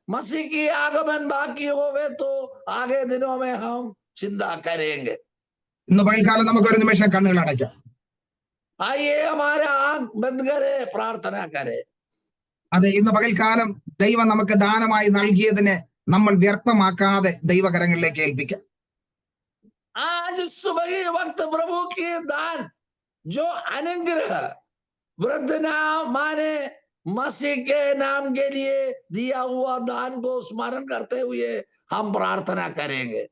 मसीह की आगमन बाकी होवे तो आगे दिनों में हम चिंता करेंगे. ഇന്ന് പകൽക്കാലം നമുക്ക് ഒരു നിമിഷം കണ്ണുകൾ അടയ്ക്കാം. आइए हमारे आंख बंद करे, प्रार्थना करे. അതെ, ഇന്ന് പകൽക്കാലം ദൈവം നമുക്ക് ദാനമായി നൽകിയതിനെ നമ്മൾ വ്യർത്ഥമാക്കാതെ ദൈവകരങ്ങളിലേക്ക് ഏൽപ്പിക്കാം. आज सुबह के वक्त प्रभु की दान जो अनुग्रह वृद्ध नाम माने मसीह के नाम के लिए दिया हुआ दान को स्मरण करते हुए हम प्रार्थना करेंगे.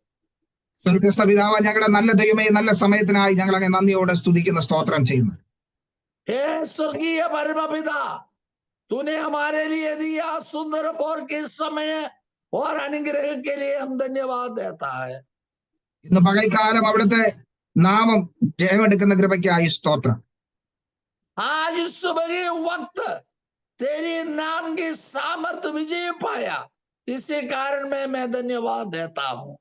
സ്വർഗ്ഗസ്ഥ പിതാവ്, ഞങ്ങളുടെ നല്ല ദൈവമേ, നല്ല സമയത്തിനായി ഞങ്ങൾ അങ്ങ് നന്ദിയോടെ സ്തുതിക്കുന്ന സ്തോത്രം ചെയ്യുന്നു. हे स्वर्गीय परम पिता, तूने हमारे लिए दिया सुंदर और के समय और अनुग्रह के लिए हम धन्यवाद देता है. ഇന്ന് പകൽക്കാലം അവിടുത്തെ നാമം ജയമെടുക്കുന്ന കൃപയ്ക്കായി സ്തോത്രം. आज सुबह के वक्त तेरी नाम की सामर्थ्य विजय पाया, इसी कारण में मैं धन्यवाद देता हूँ.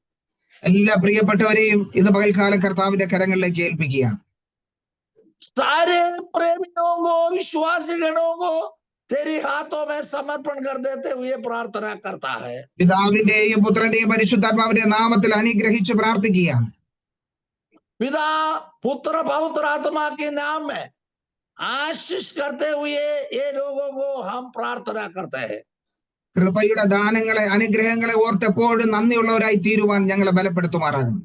എല്ലാ പ്രിയപ്പെട്ടവരെയും ഇന്ന് പകൽക്കാലം കർത്താവിന്റെ കരങ്ങളിലേക്ക് ഏൽപ്പിക്കുകയാണ്. सारे प्रेमियों को, विश्वासी गणों को तेरे हाथों में समर्पण कर देते हुए प्रार्थना करता है. പിതാവിന്റെയും പുത്രന്റെയും പരിശുദ്ധാത്മാവിന്റെ നാമത്തിൽ അനുഗ്രഹിച്ച് പ്രാർത്ഥിക്കുകയാണ്. पिता, पुत्र, पवित्र आत्मा के नाम में आशीष करते हुए ये लोगों को हम प्रार्थना करते हैं. കൃപയുടെ ദാനങ്ങളെ, അനുഗ്രഹങ്ങളെ ഓർത്തെപ്പോഴും നന്ദിയുള്ളവരായി തീരുവാൻ ഞങ്ങളെ ബലപ്പെടുത്തുമാറാകുന്നു.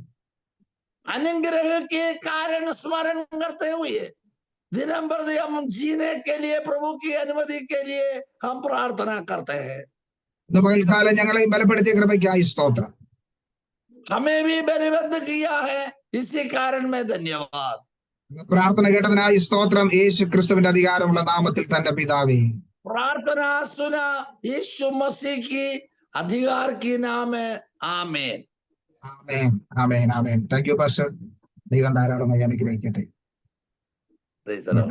अनुग्रह के कारण स्मरण करते हुए दिनम प्रति हम जीने के लिए प्रभु की अनुमति के लिए हम प्रार्थना करते हैं. ഇന്ന് പകൽക്കാലം ഞങ്ങളെ ബലപ്പെടുത്തിയ കൃപയ്ക്കായി സ്തോത്രം. हमें भी बलिबद्ध किया है, इसी कारण में धन्यवाद. പ്രാർത്ഥന കേട്ടതിനായി സ്തോത്രം. യേശു ക്രിസ്തുവിന്റെ അധികാരമുള്ള നാമത്തിൽ തന്റെ പിതാവേ. प्रार्थना सुना यीशु मसीह की अधिकार की नाम है. आमीन. ആമേൻ, ആമേൻ, ആമേൻ. Thank you pastor. ദൈവം ധാരാളമായി അനുഗ്രഹിക്കട്ടെ. Praise the Lord.